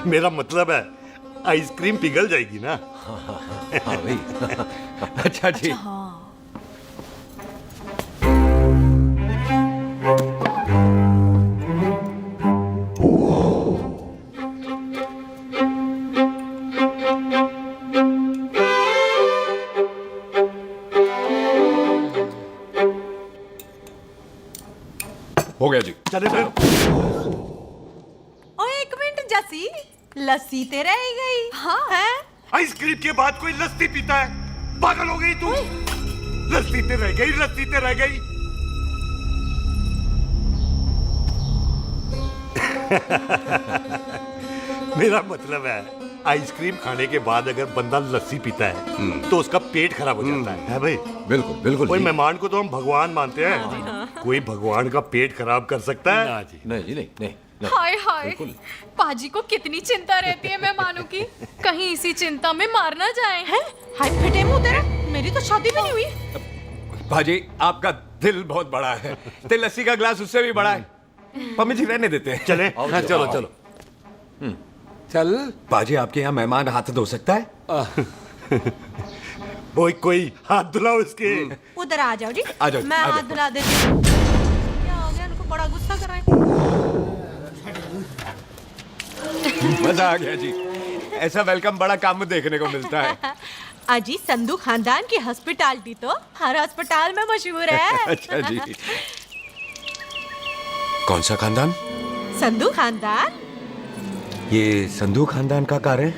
मेरा मतलब है आइसक्रीम पिघल जाएगी ना। हाँ भाई। अच्छा जी। हो गया जी। चले फिर। ओ एक मिनट जसी, लस्सी ते रह गई। हाँ है? आइसक्रीम के बाद कोई लस्सी पीता है? पागल हो गई तू? लस्सी ते रह गई, लस्सी ते रह गई। मेरा मतलब है आइसक्रीम खाने के बाद अगर बंदा लस्सी पीता है तो उसका पेट खराब हो जाता है भाई? बिल्कुल बिल्कुल। कोई मेहमान को तो हम भगवान मानते हैं, कोई भगवान का पेट खराब कर सकता है? नहीं जी, नहीं नहीं। हाय हाय, पाजी को कितनी चिंता रहती है मेहमानों की। कहीं इसी चिंता में मार ना जाए। हैं? हाय फिटे मुंह तेरा, मेरी तो शादी भी नहीं हुई। भाजी, आपका दिल बहुत बड़ा है। ते लस्सी का ग्लास उससे भी बड़ा है। मम्मी जी रहने देते हैं। चले। हाँ, चलो चलो। चल। पाजी, आपके यहाँ मेहमान हाथ धो सकता है? कोई हाथ धुलाओ इसके। उधर आ जाओ जी। आ जाओ, मैं आ जाओ। हाथ धुला देती हूँ। क्या हो गया, उनको बड़ा गुस्सा कर रहे हैं। मजा आ गया जी। ऐसा वेलकम बड़ा काम में देखने को मिलता है। अजी, संधू खानदान की हॉस्पिटैलिटी तो हर अस्पताल में मशहूर है। अच्छा जी। कौन सा खानदान? संधू खानदान। ये संधू खानदान का कार है?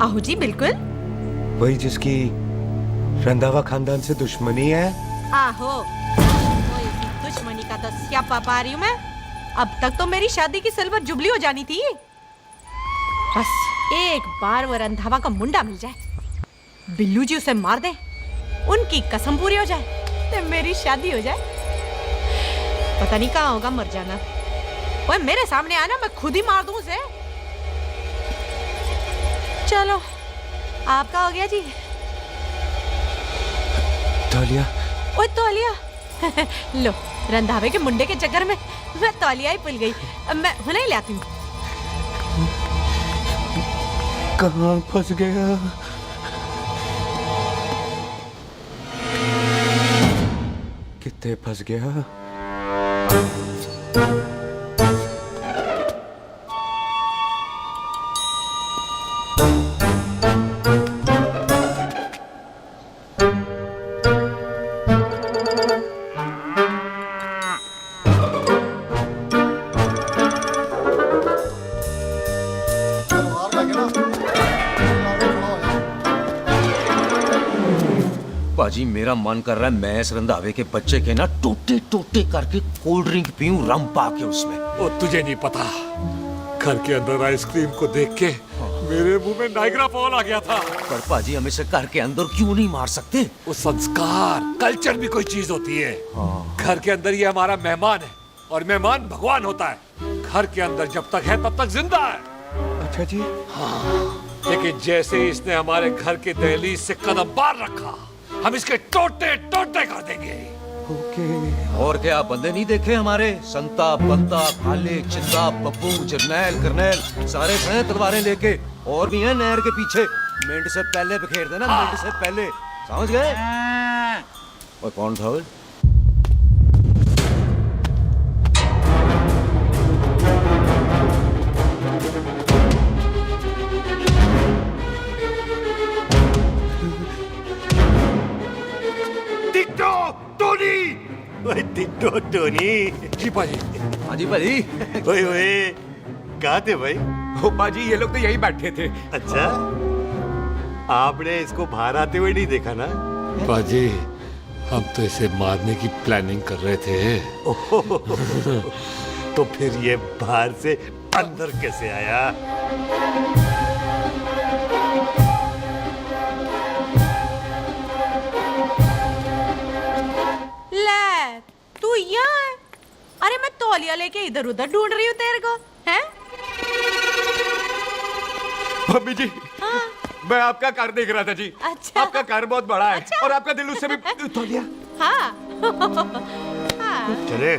आहो जी, बिल्कुल। वही जिसकी रंधावा खानदान से दुश्मनी है? आहो, तो इसी दुश्मनी का तो स्यापा पा रही हूँ मैं। अब तक तो मेरी शादी की सिल्वर जुबली हो जानी थी। बस एक बार वो रंधावा का मुंडा मिल जाए, बिल्लू जी उसे मार दे, उनकी कसम पूरी हो जाए, तो मेरी शादी हो जाए। पता नहीं कहाँ होगा मर जाना। ओए मेरे सामने आना, मैं खुद ही मार दूं उसे। चलो, आपका हो गया जी। तौलिया। ओए तौलिया। लो, रंधावे के मुंडे के चक्कर में मैं तौलिया ही भूल गई। अब मैं हुने ही ले आती हूँ। कहाँ फंस गया? कितने फंस गया? पाजी मेरा मन कर रहा है मैं इस रंधावे के बच्चे के ना टोटे टोटे करके कोल्ड ड्रिंक पीऊं रम पा के उसमें। वो तुझे नहीं पता, घर के अंदर आइसक्रीम को देख के मेरे मुंह में नाइग्रा फॉल आ गया था। पर पाजी हम इसे घर के अंदर क्यों नहीं मार सकते? वो संस्कार कल्चर भी कोई चीज होती है। घर के अंदर ये हमारा मेहमान है और मेहमान भगवान होता है। घर के अंदर जब तक है तब तक जिंदा है। अच्छा जी। हाँ, लेकिन जैसे ही इसने हमारे घर के दहलीज से कदम बाहर रखा हम इसके टोटे टोटे कर देंगे। और क्या बंदे नहीं देखे हमारे? संता बंता खाले चिंदा बब्बू जरनैल करनैल सारे हैं तलवारें लेके, और भी हैं नहर के पीछे। मिनट से पहले बिखेर देना, मिनट से पहले, समझ गए? और कौन था वो? Ditto Tony. जी पाजी। हाँ जी पाजी। ओए ओए, कहाँ थे भाई? ओ पाजी ये लोग तो यही बैठे थे। अच्छा, आपने इसको बाहर आते हुए नहीं देखा ना? पाजी हम तो इसे मारने की प्लानिंग कर रहे थे। तो फिर ये बाहर से अंदर कैसे आया? ले तू यहाँ है? अरे मैं तौलिया लेके इधर उधर ढूंढ रही हूँ तेरे को, हैं? मम्मी जी, मैं आपका कार देख रहा था जी। अच्छा। आपका कार बहुत बड़ा है। अच्छा। और आपका दिल उससे भी तौलिया। हाँ। हाँ। चले,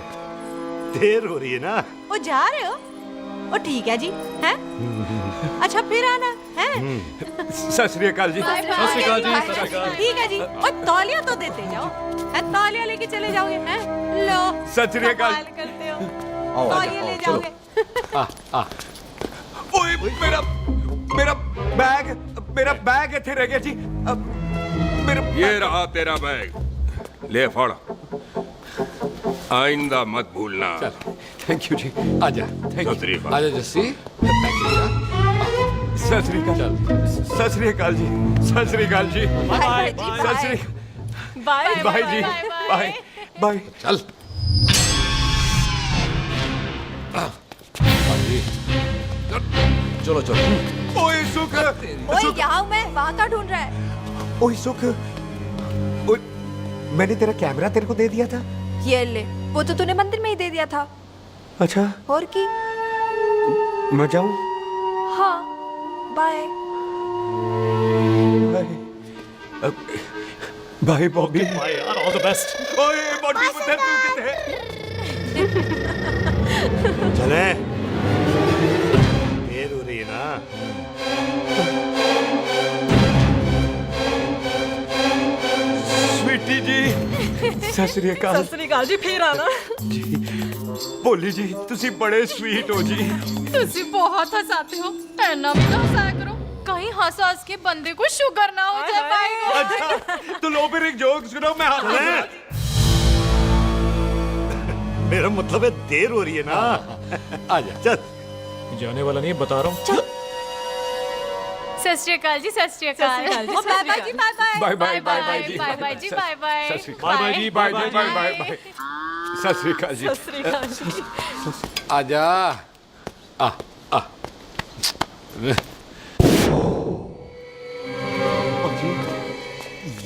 देर हो रही है ना? वो जा रहे हो? ओ ठीक है जी, हैं? अच्छा फिर आना, हैं? सत श्री अकाल जी। सत श्री अकाल जी, सत श्री अकाल। ठीक है जी, और तौलिया तो देते जाओ, हैं? तौलिया लेके चले जाओगे, हैं? लो। सत श्री अकाल। कमाल करते हो। तौलिया ले जाओगे। ओए मेरा बैग इथे रह गया जी। ये रहा तेरा बैग, ले फाड़। आइंदा मत भूलना। थैंक यू जी। आजा। सत श्री अकाल। आजा जस्सी। सत श्री अकाल। सत श्री अकाल जी। सत श्री अकाल जी। बाय सत श्री बाय बाय जी। Bye bye. चल। चलो चलो। ओए सुख। ओए यहाँ हूँ मैं, वहाँ का ढूंढ रहा है? ओए सुख, मैंने तेरा कैमरा तेरे को दे दिया था। ये ले, वो तो तूने मंदिर में ही दे दिया था। अच्छा, और की? मैं जाऊं? हाँ, बाय। बाय बॉबी। बाय यार, ऑल द बेस्ट। ओए बॉबी पुत्र तू किथे? चले, देर हो रही है ना? स्वीटी जी, सत श्री अकाल। सत श्री अकाल जी, फिर आना। जी, भोली जी, तुसी बड़े स्वीट हो जी। तुसी बहुत हंसाते हो, ऐना भी ना हंसाया करो, कहीं हंस हंस के बंदे को शुगर ना हो जाए भाई को। अच्छा, तो लो फिर एक जोक सुनो, मैं हंस। मेरा मतलब है देर हो रही है ना? आजा। चल। जाने वाला नहीं, बता रहा हूँ। सत श्री अकाल जी, सत श्री अकाल। बाय बाय जी, bye bye. Bye bye bye जी। बाय बाय जी, बाय बाय। सत श्री अकाल। बाय जी, बाय बाय बाय बाय। सत श्री अकाल जी। सत श्री अकाल जी। आजा।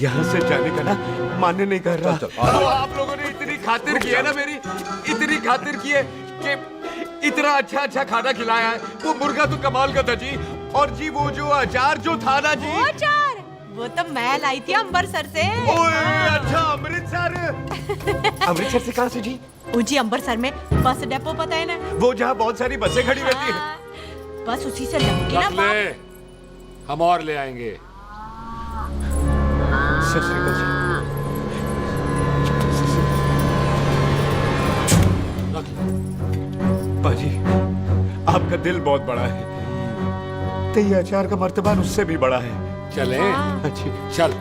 यहाँ से जाने का ना मान्य नहीं कर रहा। तो आप लोगों ने इतनी खातिर की है ना मेरी, इतनी खातिर की है कि इतना अच्छा अच्छा खाना खिलाया है। वो मुर्गा तो कमाल का था जी, और जी वो जो अचार जो था ना जी। वो अचार, वो तो मैं लाई थी अमृतसर से। ओए अच्छा, अमृतसर। अमृतसर से कहाँ से जी? जी अमृतसर में बस डिपो पता है ना? वो जहाँ बहुत सारी बसें खड़ी रहती है। बस उसी से लगी ना। रख ले, हम और ले आएंगे। सत श्री अकाल जी। पाजी, आपका दिल बहुत बड़ा है, तो ये अचार का मर्तबान उससे भी बड़ा है। चले? अच्छी। चल।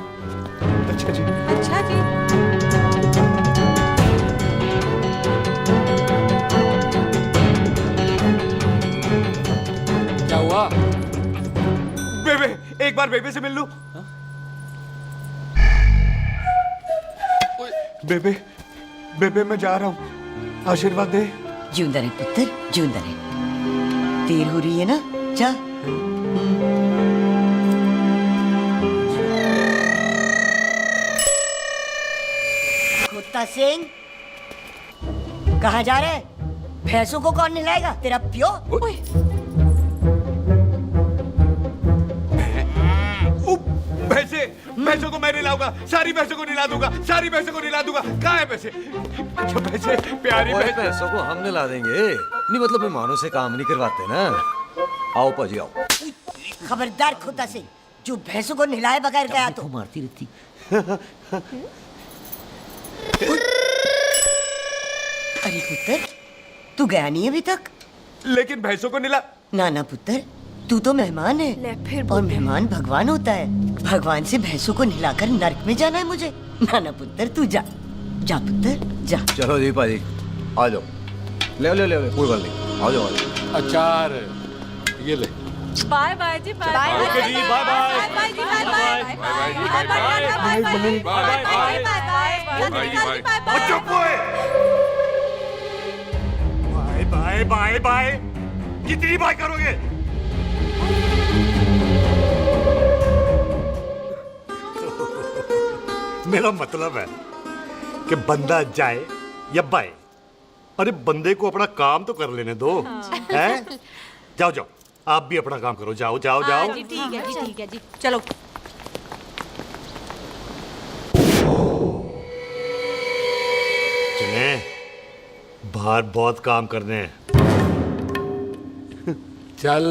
अच्छा जी। अच्छा जी। क्या हुआ? बेबे, एक बार बेबे से मिल लूं। बेबे बेबे मैं जा रहा हूँ, आशीर्वाद दे। जिंदा रहे पुत्र, जिंदा रहे। देर हो रही है ना, जा। खोता सिंह, कहाँ जा रहे? भैंसों को कौन नहलाएगा? तेरा प्यो? भैंसों को मैं नहलाऊंगा, सारी भैंसों को नहला दूंगा, सारी भैंसों को नहला दूंगा। कहाँ है पैसे? जो पैसे प्यारी पैसों को हम नहला देंगे, नहीं मतलब मेहमानों से काम नहीं करवाते ना। आओ पाजी आओ। खबरदार खोता सिंह, जो भैंसों को नहलाए बगैर गया तो मारती रहती। अरे पुत्र, तू गया नहीं अभी तक? लेकिन भैंसों को नहला। ना ना पुत्र, तू तो मेहमान है और मेहमान भगवान होता है। भगवान से भैंसों को नहलाकर नरक में जाना है मुझे। ना ना पुत्र, तू जा, जा पुत्र जा। चलो जी पाजी, आ जाओ। ले ले ले कोई बात नहीं, आ जाओ। अचार ये ले। बाय बाय जी, बाय बाय ओके जी, बाय बाय। बाय जी, bye bye bye bye bye. कितनी बाय करोगे? मेरा मतलब है कि बंदा जाए या बाय, अरे बंदे को अपना काम तो कर लेने दो। हैं? जाओ जाओ, आप भी अपना काम करो। जाओ जाओ जाओ। जी ठीक है जी, ठीक है जी, चलो। चले, बाहर बहुत काम करने हैं। चल।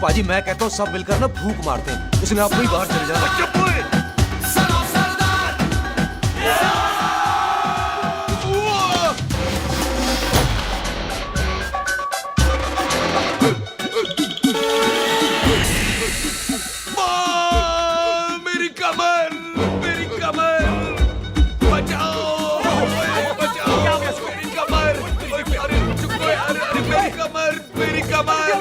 पाजी मैं कहता हूँ सब मिलकर ना भूख मारते हैं, उसने आपको ही बाहर चले जाना। मेरी कमर, मेरी कमर, बचाओ, बचाओ, मेरी कमर। अरे चुप यार, अरे मेरी कमर, मेरी कमर।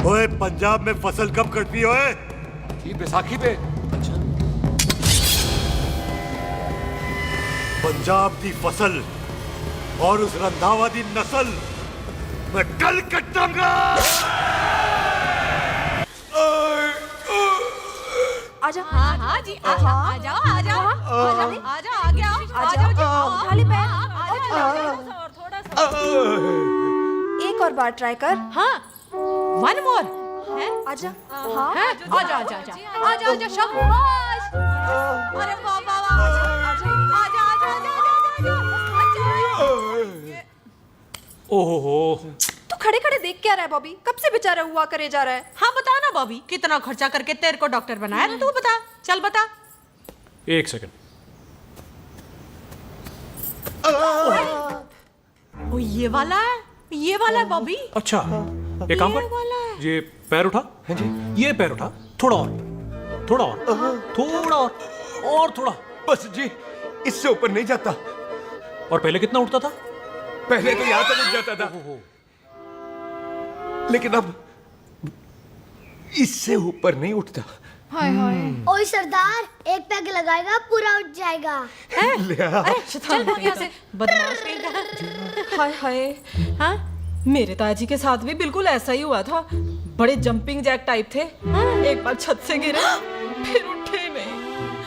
ओए पंजाब में फसल कब कटती है? ओए ये बैसाखी पे। पंजाब की फसल और उस रंधावा दी नस्ल मैं कल कटाऊंगा। आजा। हाँ हाँ जी, आजा, आजा, आजा, आजा, आजा, आ गया, आजा जी, उठा ले पैर, और थोड़ा सा, एक और बार ट्राई कर। हाँ, वन मोर, है? आजा, हाँ, आजा, आजा, आजा, आजा, आजा, शाबाश, अरे वाह, वाह, वाह, आजा, आजा, आजा, आजा, आजा, आजा, ओहो, तू खड़े खड़े देख क्या रहा है बॉबी? कब से बेचारा हुआ करे जा रहा है? हाँ बता ना बॉबी, कितना खर्चा करके तेरे को डॉक्टर बनाया ना, तू बता, चल बता। 1 सेकंड। ओ ये वाला है बॉबी। अच्छा, एक काम ये वाला कर, ये पैर उठा। हाँ जी। ये पैर उठा, थोड़ा और, थोड़ा और थोड़ा। बस जी, इससे ऊपर नहीं जाता। और पहले कितना उठता था? पहले तो यहां तक उठ जाता था, लेकिन अब इससे ऊपर नहीं उठता। हाय हाय। ओए सरदार, एक पैग लगाएगा पूरा उठ जाएगा। चल भाग यहाँ से, बदमाश कहीं का। हाय हाय। हाँ मेरे ताजी के साथ भी बिल्कुल ऐसा ही हुआ था। बड़े जंपिंग जैक टाइप थे। एक बार छत से गिरे, फिर उठे नहीं।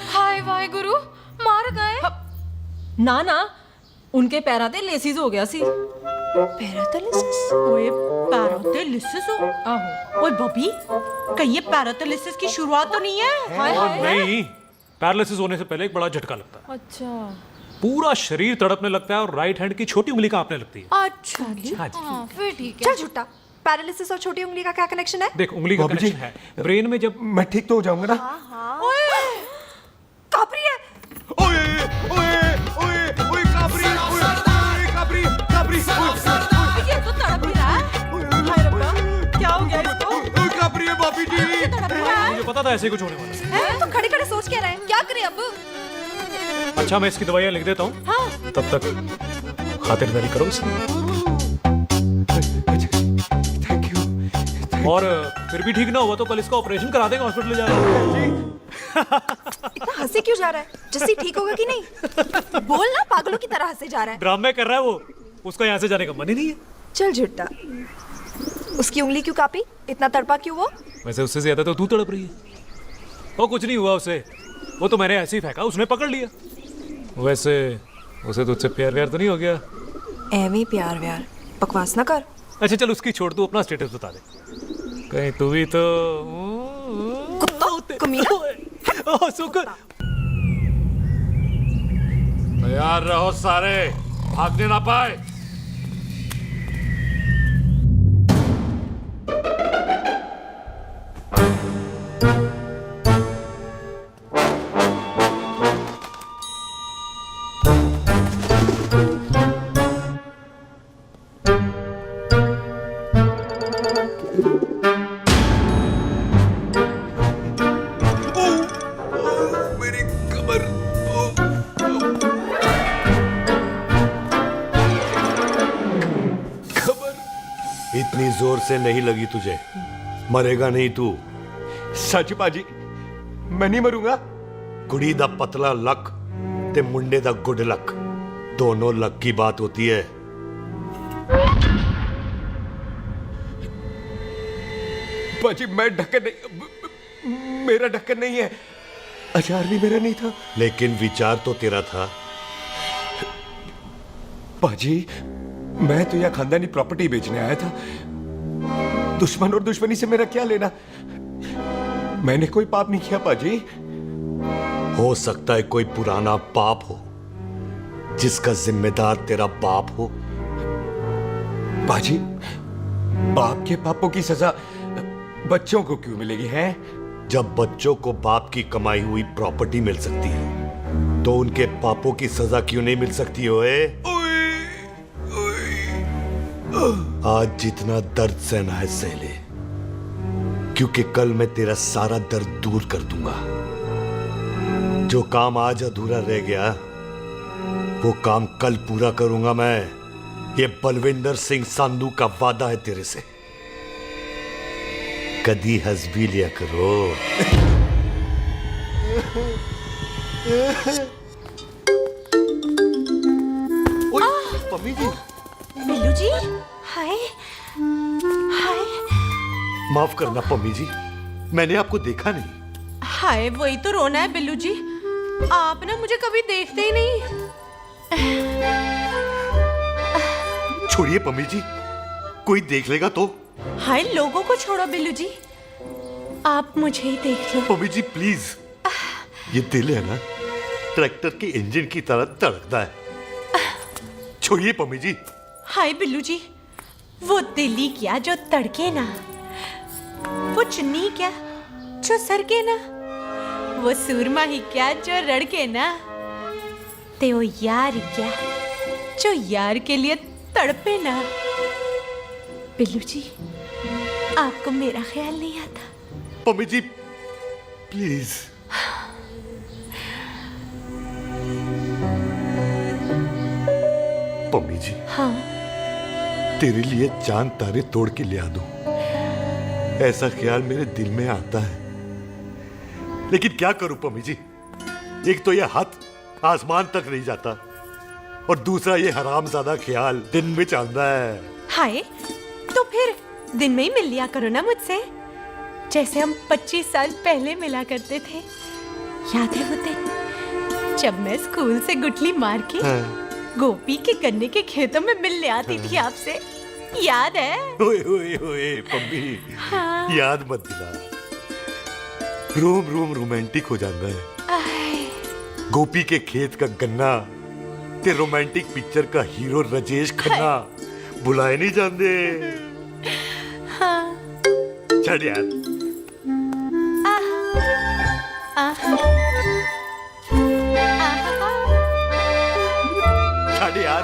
हाय वाहे गुरु, मार गए? ना ना, उनके पैरा ते लेसिस हो गया सी। पैरालिसिस? ओए पैरालिसिस हो? आहो। ओए बॉबी, कहीं ये पैरालिसिस की शुरुआत तो नहीं है? हाय हाय। नहीं, पैरालिसिस होने से पहले एक बड़ा झटका लगता है। अच्छा। पूरा शरीर तड़पने लगता है और राइट हैंड की छोटी उंगली कांपने लगती है। अच्छा जी, हाँ फिर ठीक है। चल झूठा, पैरालिसिस और छोटी उंगली का क्या कनेक्शन है? देख, उंगली का कनेक्शन है ब्रेन में। जब मैं ठीक तो हो जाऊंगा ना? ओए, कापरी है। ओए ओए ओए ओए काबरी, ओए काबरी काबरी, ये तो तड़प ही रहा है। हाय रब्बा, क्या हो गया इसको? ओए काबरी है बाबी जी। मुझे पता था ऐसे कुछ होने वाला है। तो खड़े खड़े सोच क्या रहे हैं? क्या करें अब? अच्छा, मैं इसकी दवाइयाँ लिख देता हूँ। हाँ। तब तक खातिरदारी करो इसकी। Thank you. और फिर भी ठीक ना हुआ तो कल इसका ऑपरेशन करा देंगे, हॉस्पिटल ले जाना। इतना हंसे क्यों जा रहा है? जस्सी ठीक होगा कि नहीं? बोल ना, पागलों की तरह हंसे जा रहा है। ड्रामे कर रहा है वो, उसका यहाँ से जाने का मन ही नहीं है। चल झुट्टा, उसकी उंगली क्यों कापी? इतना तड़पा क्यों वो? वैसे उससे ज्यादा तो तू तड़प रही है। वो कुछ नहीं हुआ उसे, वो तो मैंने ऐसे ही फेंका, उसने पकड़ लिया। वैसे उसे तुझसे प्यार व्यार तो नहीं हो गया? एਵੇਂ प्यार व्यार बकवास ना कर। अच्छा चल, उसकी छोड़, तू अपना स्टेटस बता दे। कहीं तू भी तो कमीना। शुक्र। तैयार रहो सारे, भागने ना पाए। इतनी जोर से नहीं लगी तुझे, मरेगा नहीं तू। सच बाजी, मैं नहीं मरूंगा। कुड़ी दा पतला लक ते मुंडे दा गुड लक, दोनों लक की बात होती है। बाजी मैं ढक्कन नहीं, मेरा ढक्कन नहीं है। अचार भी मेरा नहीं था। लेकिन विचार तो तेरा था। बाजी, मैं तो यह खानदानी प्रॉपर्टी बेचने आया था। दुश्मन और दुश्मनी से मेरा क्या लेना? मैंने कोई पाप नहीं किया बाजी। हो सकता है कोई पुराना पाप हो जिसका जिम्मेदार तेरा बाप हो। बाजी, बाप के पापों की सजा बच्चों को क्यों मिलेगी है? जब बच्चों को बाप की कमाई हुई प्रॉपर्टी मिल सकती है तो उनके पापों की सजा क्यों नहीं मिल सकती? ओए आज जितना दर्द सहना है सह ले, क्योंकि कल मैं तेरा सारा दर्द दूर कर दूंगा। जो काम आज अधूरा रह गया वो काम कल पूरा करूंगा मैं। ये बलविंदर सिंह संधू का वादा है तेरे से। कदी हंस भी लिया करो। मम्मी जी। बिल्लू जी, हाय हाय। माफ करना पम्मी जी, मैंने आपको देखा नहीं। हाय, वही तो रोना है बिल्लू जी, आप ना मुझे कभी देखते ही नहीं। छोड़िए पम्मी जी, कोई देख लेगा तो। हाय, लोगों को छोड़ो बिल्लू जी, आप मुझे ही देख लो। पम्मी जी प्लीज, ये दिल है ना, ट्रैक्टर के इंजन की तरह धड़कता है। छोड़िए पम्मी जी। हाय बिल्लू जी, वो दिल्ली क्या जो तड़के ना, वो चुन्नी क्या जो सरके ना, वो सूरमा ही क्या जो रड़के ना, ते वो यार क्या जो यार के लिए तड़पे ना। बिल्लू जी, आपको मेरा ख्याल नहीं आता? पम्मी जी प्लीज। पम्मी जी, हाँ, तेरे लिए चांद तारे तोड़ के ले आ दूं, ऐसा ख्याल मेरे दिल में आता है, लेकिन क्या करूं पम्मी जी। एक तो यह हाथ आसमान तक नहीं जाता और दूसरा ये हरामजादा ख्याल दिन में चलता है। हाय, तो फिर दिन में ही मिल लिया करो ना मुझसे, जैसे हम 25 साल पहले मिला करते थे। याद है वो दिन जब मैं स्कूल से गुटली मार के गोपी के गन्ने के खेतों में मिलने आती थी आपसे, याद है? ओए ओए ओए पम्मी, हाँ। याद मत दिला, रोम रोम रोमांटिक हो जाता है। गोपी के खेत का गन्ना ते रोमांटिक पिक्चर का हीरो राजेश खन्ना बुलाए नहीं जाते। हाँ। छड़ यार। छड़ यार।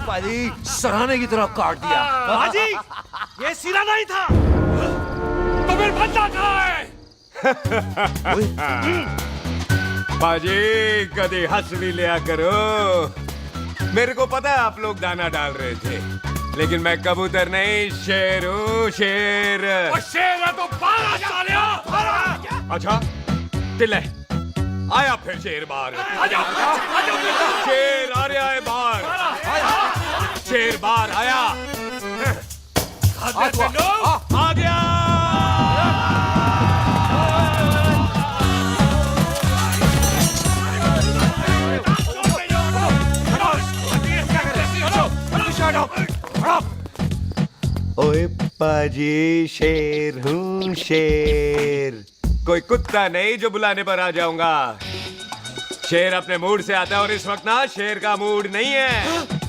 पाजी, सराहने की तरह काट दिया। पाजी, ये सिरा नहीं था। तो फिर बंदा कहाँ है? पाजी, कभी हंस भी लिया करो। मेरे को पता है आप लोग दाना डाल रहे थे, लेकिन मैं कबूतर नहीं, शेर हूँ, शेर। और शेर है तो 12 सालिया। अच्छा, तिले आया फिर शेर बाहर। शेर आ रहा है बाहर। शेर बाहर आया। आ गया। ओए पाजी, शेर हूँ, शेर। कोई कुत्ता नहीं जो बुलाने पर आ जाऊंगा। शेर अपने मूड से आता है और इस वक्त ना शेर का मूड नहीं है।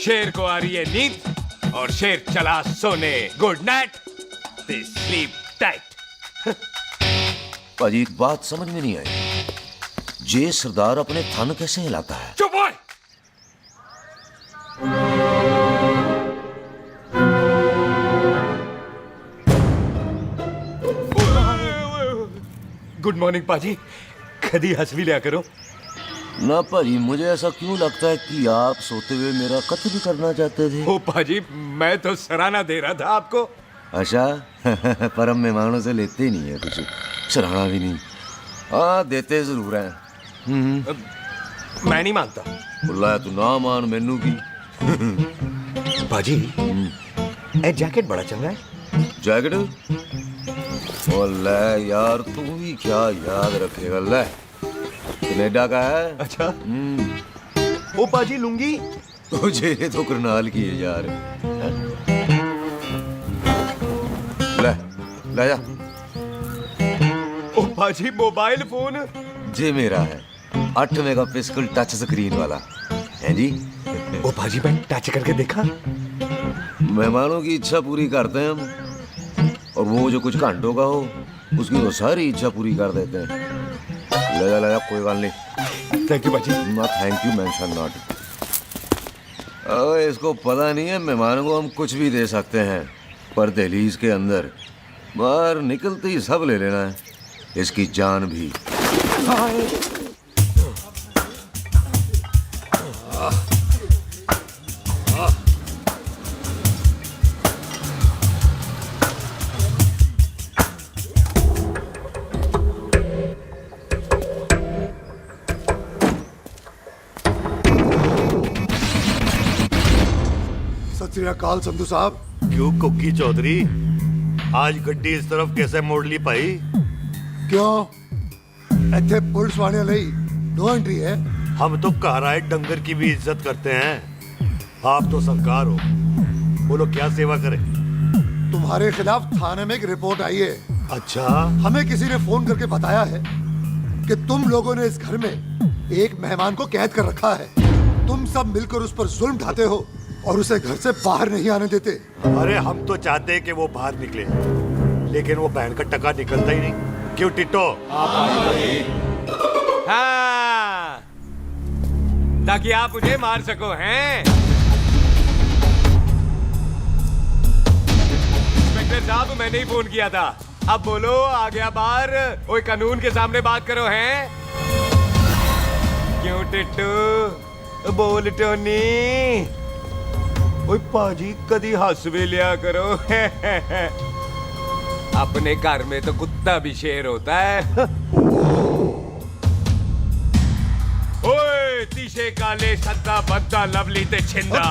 शेर को आ रही है नींद और शेर चला सोने। Good night, sleep tight. पाजी, एक बात समझ में नहीं आई, जे सरदार अपने थन कैसे हिलाता है? चुप हो। गुड मॉर्निंग पाजी, कभी हंस भी लिया करो। ना पाजी, मुझे ऐसा क्यों लगता है कि आप सोते हुए मेरा कत्ल करना चाहते थे? ओ पाजी, मैं तो सराहना दे रहा था आपको। अच्छा, पर हम मेहमानों से लेते ही नहीं है कुछ, सराहना भी नहीं। हाँ, देते जरूर हैं। मैं नहीं मानता। बुलाया तू ना मान, मैनू की। पाजी, ए जैकेट बड़ा चंगा है। जैकेट? ओ ले यार, तू भी क्या याद रखेगा। ले, कनाडा का है। अच्छा। ओ पाजी, लुंगी तुझे तो करनाल की है यार। ले, ले जा। ओ पाजी, मोबाइल फोन जे मेरा है, 8 मेगापिक्सल टच स्क्रीन वाला है जी। ओ पाजी, मैं टच करके देखा। मेहमानों की इच्छा पूरी करते हैं हम, और वो जो कुछ घंटों का हो उसकी तो सारी इच्छा पूरी कर देते हैं। ले जा, कोई बात नहीं। थैंक यू बाजी। No thank you mention not. इसको पता नहीं है मेहमानों को हम कुछ भी दे सकते हैं, पर दहलीज के अंदर बाहर निकलते ही सब ले लेना है, इसकी जान भी। सत श्री अकाल संधू साहब। क्यों कुकी चौधरी, आज गड्डी इस तरफ कैसे मोड़ ली पाई? क्यों इतने पुलिस वाले नहीं नो एंट्री है? हम तो घर आए डंगर की भी इज्जत करते हैं। आप तो सरकार हो, बोलो क्या सेवा करें? तुम्हारे खिलाफ थाने में एक रिपोर्ट आई है। अच्छा? हमें किसी ने फोन करके बताया है कि तुम लोगों ने इस घर में एक मेहमान को कैद कर रखा है। तुम सब मिलकर उस पर जुल्म ढाते हो और उसे घर से बाहर नहीं आने देते। अरे हम तो चाहते हैं कि वो बाहर निकले, लेकिन वो बहन का टका निकलता ही नहीं। क्यों टिट्टो? हाँ, ताकि आप मुझे मार सको, हैं? इंस्पेक्टर साहब, मैंने ही फोन किया था। अब बोलो, आ गया बाहर? कोई कानून के सामने बात करो, हैं? क्यों टिट्टू? बोल टोनी। ओए पाजी, कदी हंस भी लिया करो। अपने घर में तो कुत्ता भी शेर होता है। ओए तीशे काले सद्दा बद्दा लवली ते छिंदा,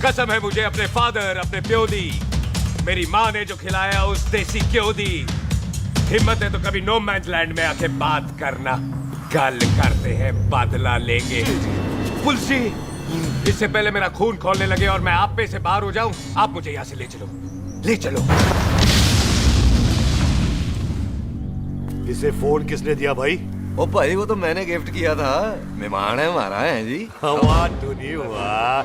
कसम है मुझे अपने फादर, अपने प्यो दी, मेरी माँ ने जो खिलाया उस देसी क्यों दी। हिम्मत है तो कभी नो मैंस लैंड में आके बात करना। गल करते हैं, बदला लेंगे। पुलसी, इससे पहले मेरा खून खोलने लगे और मैं आप पे से बाहर हो जाऊं, आप मुझे यहाँ से ले चलो, ले चलो। इसे फोन किसने दिया भाई? ओ भाई, वो तो मैंने गिफ्ट किया था। मेहमान है हमारा, है जी। वाह टोनी वाह,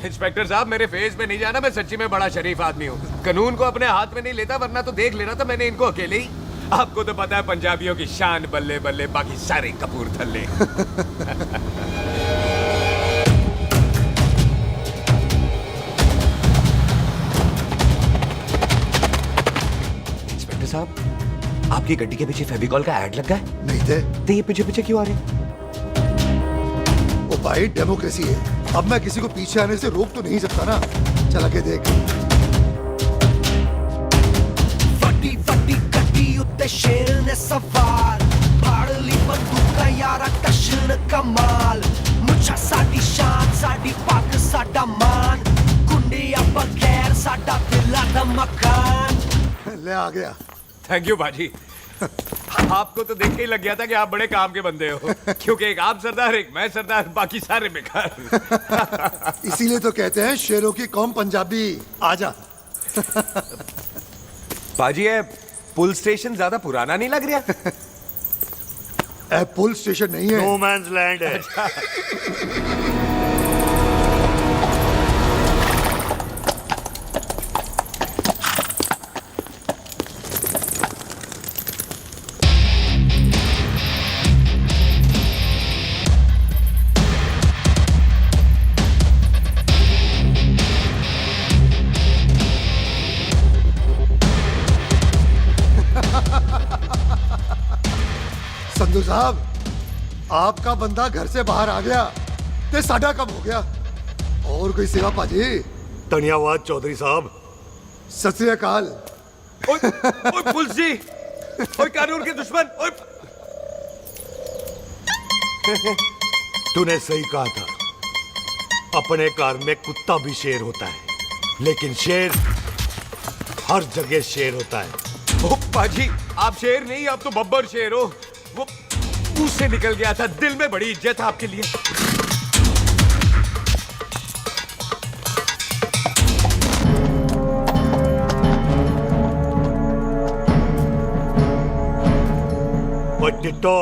इंस्पेक्टर साहब, मेरे फेस पे नहीं जाना, मैं सच्ची में बड़ा शरीफ आदमी हूँ। कानून को अपने हाथ में नहीं लेता, वरना तो देख लेना था मैंने इनको अकेले ही। आपको तो पता है पंजाबियों की शान बल्ले बल्ले, बाकी सारे कपूरथल्ले। इंस्पेक्टर साहब, आपकी गड्डी के पीछे फेविकॉल का ऐड लगा है? नहीं थे। तो ये पीछे पीछे क्यों आ रहे हैं? ओ भाई, डेमोक्रेसी है। अब मैं किसी को पीछे आने से रोक तो नहीं सकता ना। चला के देख। फटी फटी गड्डी उत्ते शेर ने सवार, फाड़ ली बंदूक यारा टशन कमाल। मुझा साडी शान, साडी पग, साडा मान, गुंडिया बगैर साडा दिला दा मकान। ले आ गया। थैंक यू बाजी। आपको तो देख के ही लग गया था कि आप बड़े काम के बंदे हो, क्योंकि एक आप सरदार, एक मैं सरदार, बाकी सारे बेकार। इसीलिए तो कहते हैं शेरों की कौम पंजाबी। आजा। बाजी, ये पुल स्टेशन ज्यादा पुराना नहीं लग रहा? पुल स्टेशन नहीं है, नो मैंस लैंड है। संधू साहब, आपका बंदा घर से बाहर आ गया, ते साडा कब हो गया? और कोई सेवा पाजी? धन्यवाद चौधरी साहब। सत श्री अकाल। ओए पुलिस, ओए कानून के दुश्मन, ओए। तूने सही कहा था, अपने घर में कुत्ता भी शेर होता है, लेकिन शेर हर जगह शेर होता है। ओ पाजी, आप शेर नहीं, आप तो बब्बर शेर हो। वो मुंह से निकल गया था, दिल में बड़ी इज्जत है आपके लिए। वो टिट्टो,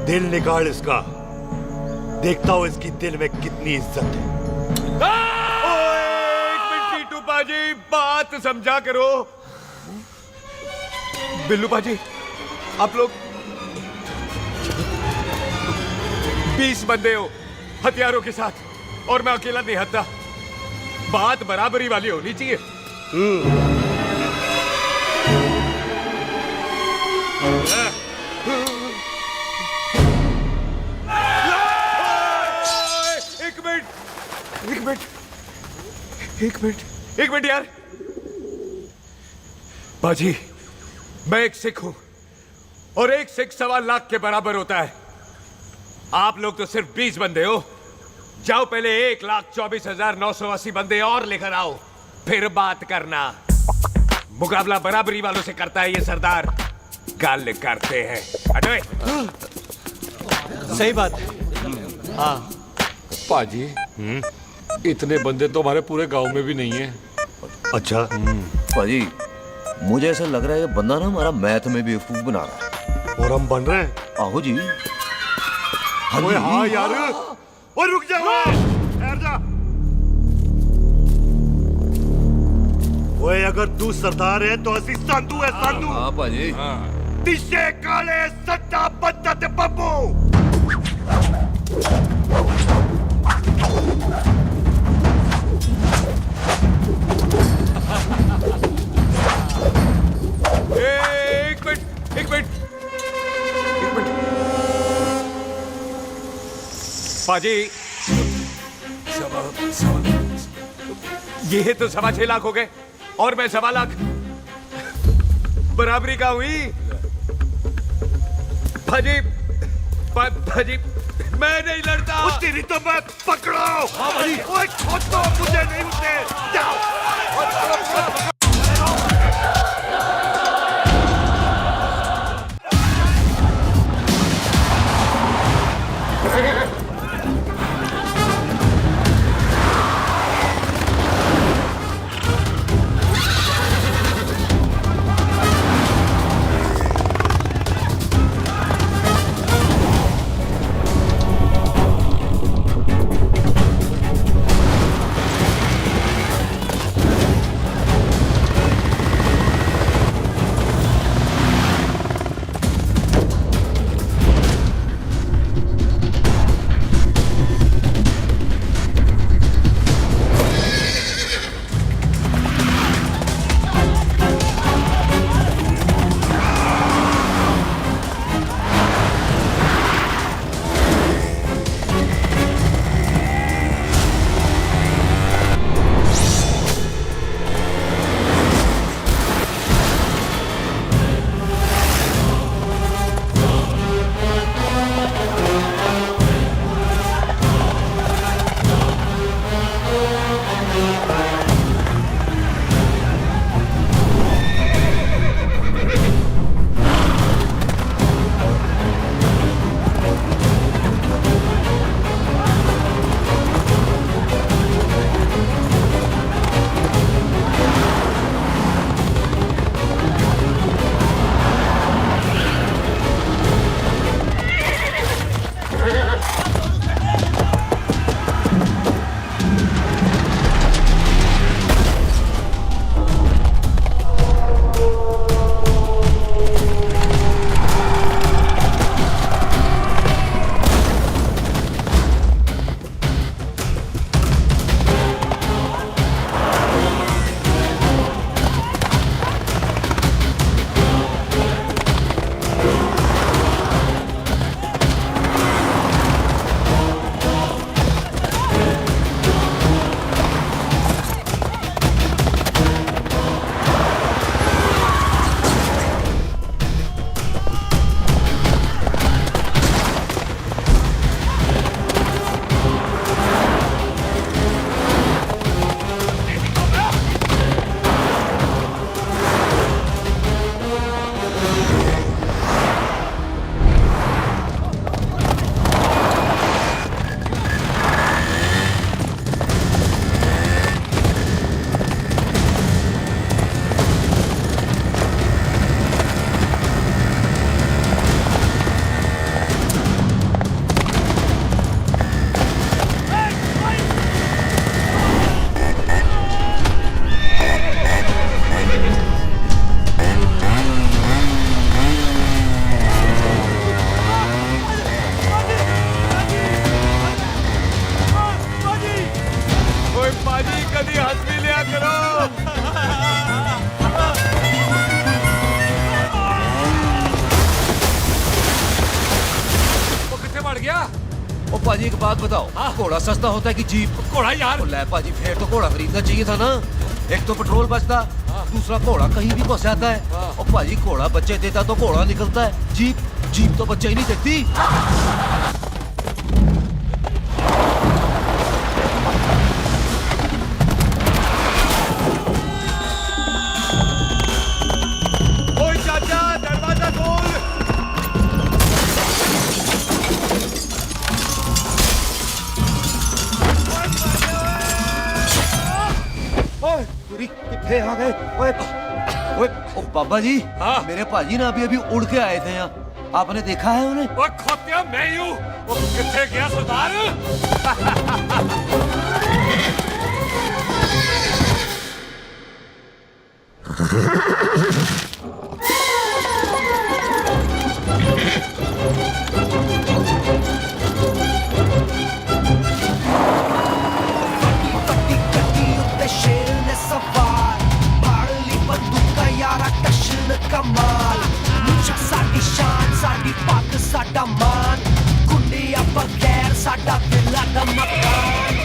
दिल निकाल इसका, देखता हूं इसकी दिल में कितनी इज्जत है। एक मिनट टीटू पाजी, बात समझा करो। बिल्लू पाजी, आप लोग 20 बंदे हो हथियारों के साथ और मैं अकेला नहीं हत्ता। बात बराबरी वाली होनी चाहिए। एक मिनट यार। बाजी, मैं एक सिख हूं और एक सिख 1.25 लाख के बराबर होता है। आप लोग तो सिर्फ 20 बंदे हो। जाओ पहले 1,24,980 बंदे और लेकर आओ, फिर बात करना। मुकाबला बराबरी वालों से करता है ये सरदार, गल करते हैं। हटोए। सही बात है। हाँ पाजी, इतने बंदे तो हमारे पूरे गांव में भी नहीं है। अच्छा पाजी, मुझे ऐसा लग रहा है ये बंदा ना हमारा मैथ में बेवकूफ बना रहा है। और हम बन रहे हैं। आहो जी। ओए हाँ यार, ओए रुक जा, ठहर जा। ओए अगर तू सरदार है तो असी संधू है, संधू। हाँ पाजी। दिशे काले सट्टा बद्दा ते बब्बू। एक मिनट। पाजी, ये तो 6.25 लाख हो गए और मैं 1.25 लाख। बराबरी का हुई। भाजी, मैं नहीं लड़ता। तेरी तो मैं पकड़ो। ओए छोड़ दो मुझे, नहीं उठते। जाओ। पाजी एक बात बताओ, घोड़ा सस्ता होता है कि जीप? घोड़ा यार। ले पाजी, फिर तो घोड़ा खरीदना चाहिए था ना। एक तो पेट्रोल बचता, दूसरा घोड़ा कहीं भी फंस जाता है। और पाजी घोड़ा बच्चे देता तो घोड़ा निकलता है, जीप तो बच्चे ही नहीं देती। चाचा दरवाजा खोल। ओए कितने आ गए? ओए ओए ओ बाबा जी, मेरे पाजी ना अभी उड़ के आए थे यहाँ, आपने देखा है उन्हें? वो खोतिया मैं ही हूँ। वो कितने गया सरदार? शेर ने सवार फाड़ ली बंदूक का यारा टशन कमाल मुझा साडी शान साडी पग साडा मान कुंडिया बगैर साडा दिला दा मकान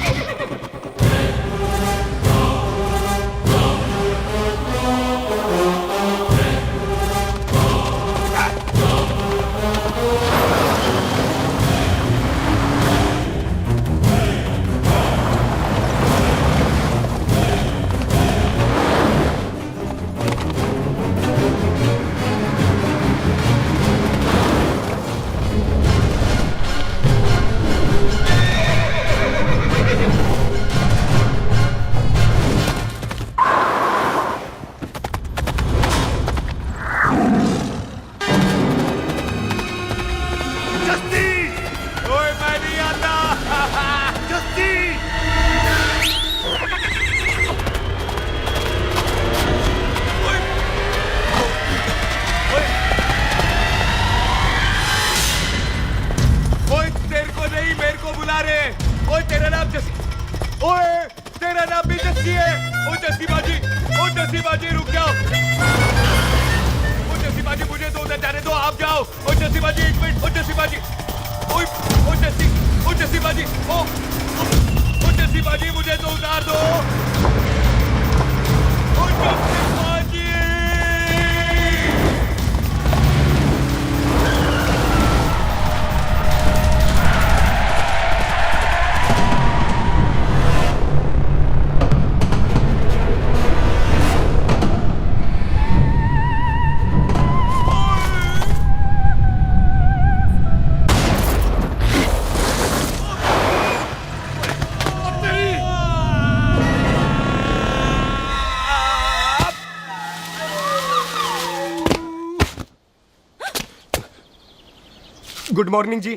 गुड मॉर्निंग जी।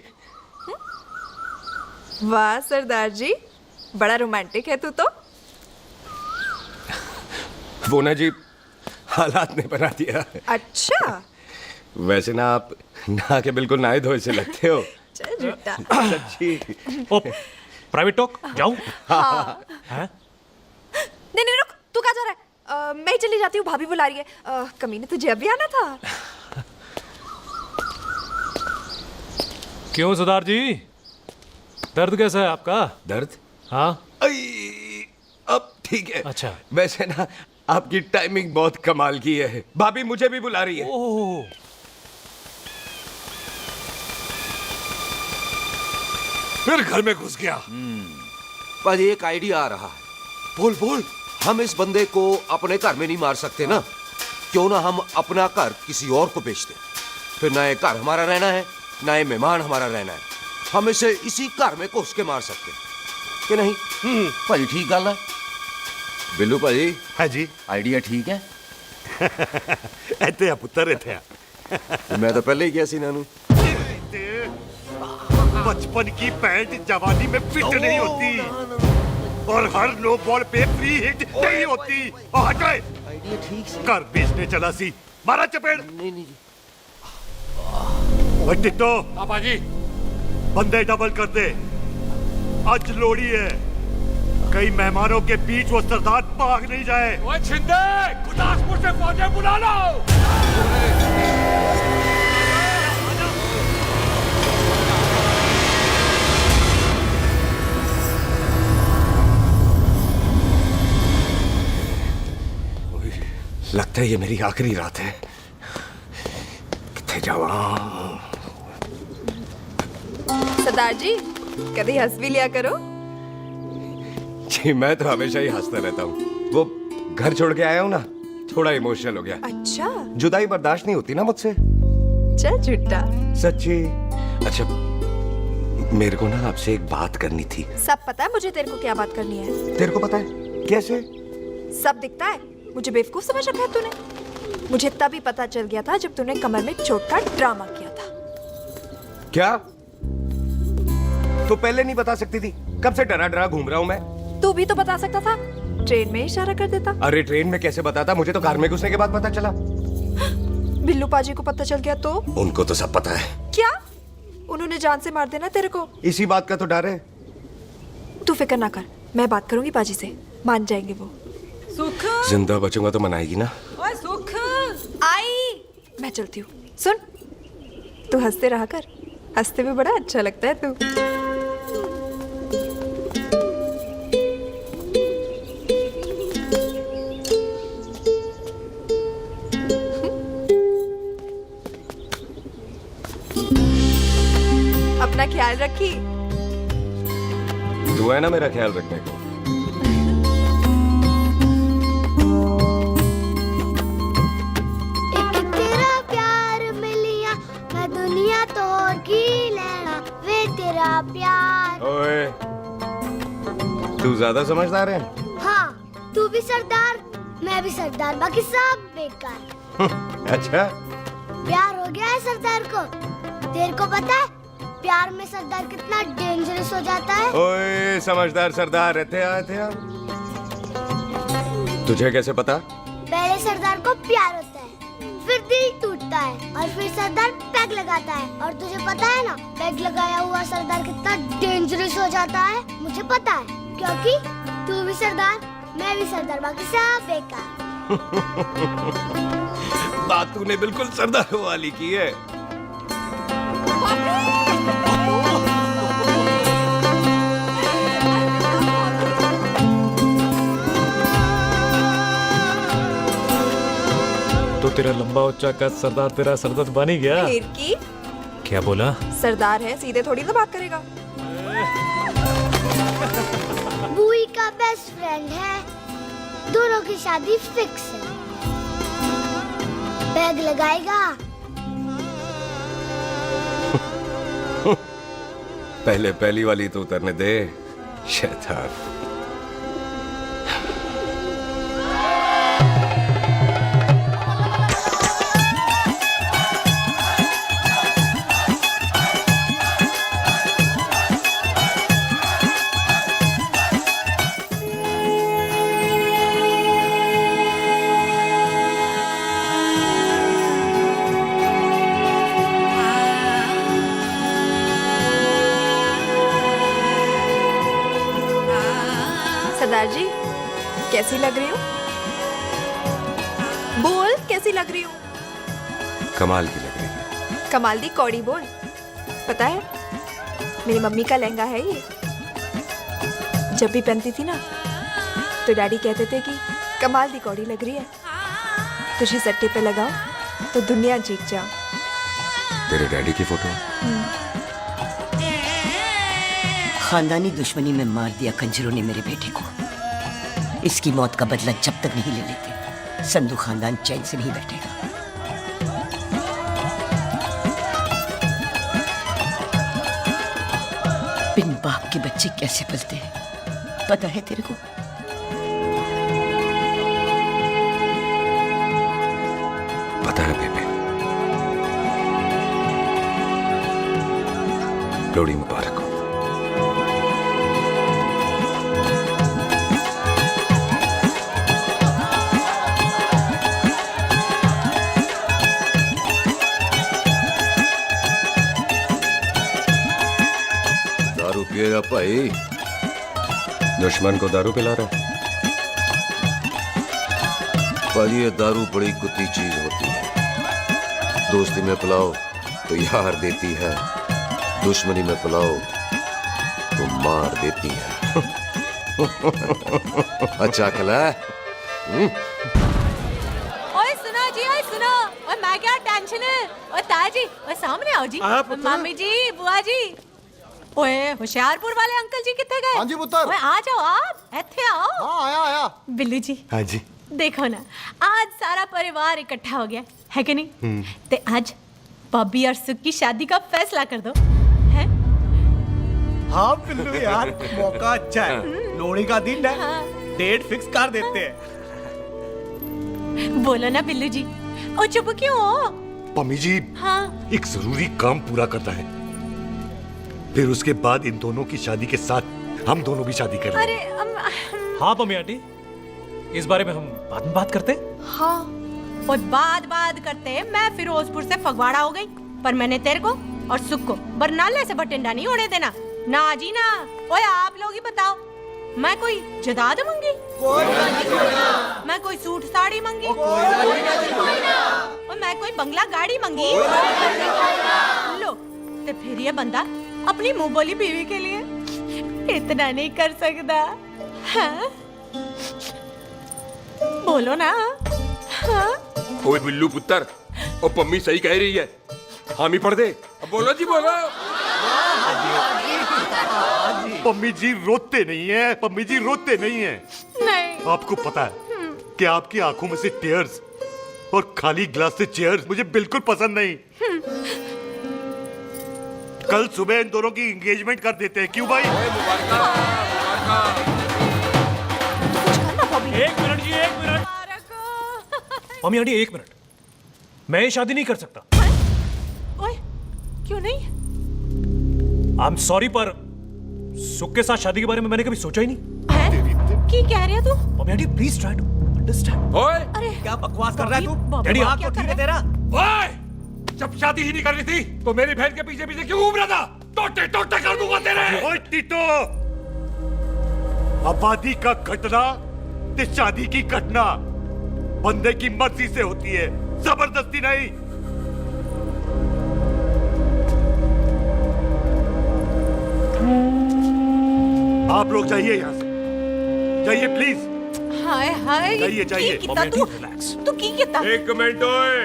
वाह सरदार जी, बड़ा रोमांटिक है तू तो। वो ना जी, हालात ने बना दिया। अच्छा। वैसे ना आप नहा के बिल्कुल नहाए धोए से लगते हो। चल झूठा। सच्ची। ओ, प्राइवेट टॉक जाऊं? हाँ। नहीं रुक, तू कहाँ जा रहा है? मैं ही चली जाती हूँ, भाभी बुला रही है। कमीने तुझे अभी आना था। क्यों सरदार जी, दर्द कैसा है आपका? दर्द? हाँ। अब ठीक है। अच्छा। वैसे ना आपकी टाइमिंग बहुत कमाल की है। भाभी मुझे भी बुला रही है। ओह। फिर घर में घुस गया। पाजी एक आइडिया आ रहा है। बोल बोल। हम इस बंदे को अपने घर में नहीं मार सकते ना, क्यों ना हम अपना घर किसी और को बेच दें। फिर ना ये घर हमारा रहना है, ना ये मेहमान हमारा रहना है। हम इसे इसी घर में घुस के मार सकते हैं कि नहीं? भाजी ठीक गल है। बिल्लू भाजी। है जी। आइडिया ठीक है। ਇੱਥੇ ਆ ਪੁੱਤਰ ਇੱਥੇ ਆ। मैं तो पहले ही किया सी नानू। बचपन की पैंट जवानी में फिट नहीं होती और हर नो बॉल पे फ्री हिट नहीं होती। और हट गए। आइडिया ठीक से। घर बेचने चला सी, मारा चपेट। नहीं नहीं जी। ओए टिट्टो, पापा जी बंदे डबल कर दे। आज लोड़ी है, कई मेहमानों के बीच वो सरदार भाग नहीं जाए। ओए छिंदे, गुरदासपुर से फौजें बुला लो। लगता है ये मेरी आखिरी रात है। कितने जावा। सरदार जी कभी हंस भी लिया करो। जी मैं तो हमेशा ही हंसता रहता हूँ। वो घर छोड़ के आया हूँ ना, थोड़ा इमोशनल हो गया। अच्छा जुदाई बर्दाश्त नहीं होती ना मुझसे। चल झूठा। सच्ची। अच्छा मेरे को ना आपसे एक बात करनी थी। सब पता है मुझे तेरे को क्या बात करनी है। तेरे को पता है कैसे? सब दिखता है। मुझे बेवकूफ समझ रखा है तूने। मुझे तभी पता चल गया था जब तूने कमर में चोट का ड्रामा किया था। क्या? तो पहले नहीं बता सकती थी? कब से डरा डरा घूम रहा हूँ मैं। तू भी तो बता सकता था, ट्रेन में इशारा कर देता। अरे ट्रेन में कैसे बताता? मुझे तो कार में घुसने के बाद पता चला। बिल्लू पाजी को पता चल गया तो? उनको तो सब पता है। क्या? उन्होंने जान से मार देना तेरे को। इसी बात का तो डर है। तू फिक्र ना कर, मैं बात करूंगी पाजी से, मान जाएंगे वो। सुख जिंदा बचूंगा तो मनाएगी ना? ओए सुख आई मैं चलती हूँ। सुन तू हंसते रहा कर, हंसते में बड़ा अच्छा लगता है तू। अपना ख्याल रखी। तू है ना मेरा ख्याल रखने को। एक तेरा प्यार मिलिया मैं दुनिया तोड़ की लेना वे तेरा प्यार। ओए तू ज्यादा समझदार है। हाँ तू भी सरदार मैं भी सरदार, बाकी सब बेकार। अच्छा प्यार हो गया है सरदार को। तेरे को पता है प्यार में सरदार कितना डेंजरस हो जाता है। ओए समझदार सरदार रहते आ। तुझे कैसे पता? पहले सरदार को प्यार होता है, फिर दिल टूटता है और फिर सरदार पैग लगाता है। और तुझे पता है ना पैग लगाया हुआ सरदार कितना डेंजरस हो जाता है। मुझे पता है क्योंकि तू भी सरदार मैं भी सरदार, बाकी सब बेकार। बात तूने बिल्कुल सरदार वाली की है। तो तेरा लंबा उच्चा कद सरदार तेरा सरदर्द बन ही गया। फिर की क्या बोला? सरदार है सीधे थोड़ी ना बात करेगा। बुई का बेस्ट फ्रेंड है, दोनों की शादी फिक्स है। पैग लगाएगा। पहले पहली वाली तो उतरने दे शैतान। सरदार जी कैसी लग रही हूँ? बोल कैसी लग रही हूँ? कमाल की लग रही है। कमाल दी कौड़ी बोल। पता है मेरी मम्मी का लहंगा है ये। जब भी पहनती थी ना तो डैडी कहते थे कि कमाल दी कौड़ी लग रही है, तुझे सट्टे पे लगाओ तो दुनिया जीत जाओ। तेरे डैडी की फोटो? खानदानी दुश्मनी में मार दिया कंजरों ने मेरे बेटे को। इसकी मौत का बदला जब तक नहीं ले लेते संधू खानदान चैन से नहीं बैठेगा। बिन बाप के बच्चे कैसे पलते हैं पता है तेरे को? पता है बेबे। लोहड़ी मुबारक हो। दारू पिएगा भाई? दुश्मन को दारू पिला रहा है? भाई ये दारू बड़ी कुत्ती चीज होती है। दोस्ती में पिलाओ तो यार देती है, दुश्मनी में पिलाओ तो मार देती है। अच्छा खिला? क्या टेंशन है? ओ ताजी, ओ सामने आओ जी। आया पुत्र। मामी जी, बुआ जी। ओए होशियारपुर वाले अंकल जी कितने गए? हाँ जी पुत्र। ओए आ जाओ आप, इत्थे आओ। हाँ आया आया। बिल्लू जी, हाँ जी। देखो ना, आज सारा परिवार इकट्ठा हो गया है कि नहीं? ते आज बॉबी और सुख की शादी का फैसला कर दो। हैं? हाँ बिल्लू यार, मौका अच्छा है, लोहड़ी का दिन है, डेट फिक्स कर देते हैं। बोलो ना बिल्लू जी, ओ चुप क्यों हो? पम्मी जी, हाँ एक जरूरी काम पूरा करना है, फिर उसके बाद इन दोनों की शादी के साथ हम दोनों भी शादी करेंगे। अरे हाँ पम्मी आंटी, इस बारे में हम बाद में बात करते। हाँ, और बात करते मैं फिरोजपुर से फगवाड़ा हो गई, पर मैंने तेरे को और सुख को बरनाले से बठिंडा नहीं होने देना। ना जी ना। ओए आप लोग ही बताओ, मैं कोई जदाद मंगी? मैं कोई सूट साड़ी मंगी? और मैं कोई बंगला गाड़ी मंगी? लो, तो फिर ये बंदा अपनी मुंह बोली बीवी के लिए इतना नहीं कर सकता? हाँ? बोलो ना। हाँ? ओए बिल्लू पुत्र, ओ पम्मी सही कह रही है, हामी पढ़ दे। अब बोलो जी बोलो। पम्मी जी रोते नहीं है, पम्मी जी रोते नहीं है। नहीं। आपको पता है कि आपकी आंखों में से टीयर्स और खाली ग्लास से चेयर्स मुझे बिल्कुल पसंद नहीं। कल सुबह इन दोनों की एंगेजमेंट कर देते हैं, क्यों भाई? एक मिनट जी, एक मिनट। मम्मी आंटी एक मिनट, मैं ये शादी नहीं कर सकता। ओए, क्यों नहीं? आई एम सॉरी, पर सुख के साथ शादी के बारे में मैंने कभी सोचा ही नहीं। की कह रहे हो तू? Mummy aunty please try to understand. ओए अरे क्या बकवास कर रहा है तू? डैडी आप तो ठीक है तेरा। ओए, जब शादी ही नहीं करनी थी तो मेरी बहन के पीछे पीछे क्यों घूम रहा था? टोटे टोटे कर दूंगा तेरे। ओए टीटो, आबादी का घटना ते शादी की घटना बंदे की मर्जी से होती है, जबरदस्ती नहीं। आप लोग जाइए यहाँ से, जाइए प्लीज। हाय हाय, जाइए, जाइए। की कितना तू की कितना? एक मिनट ओए।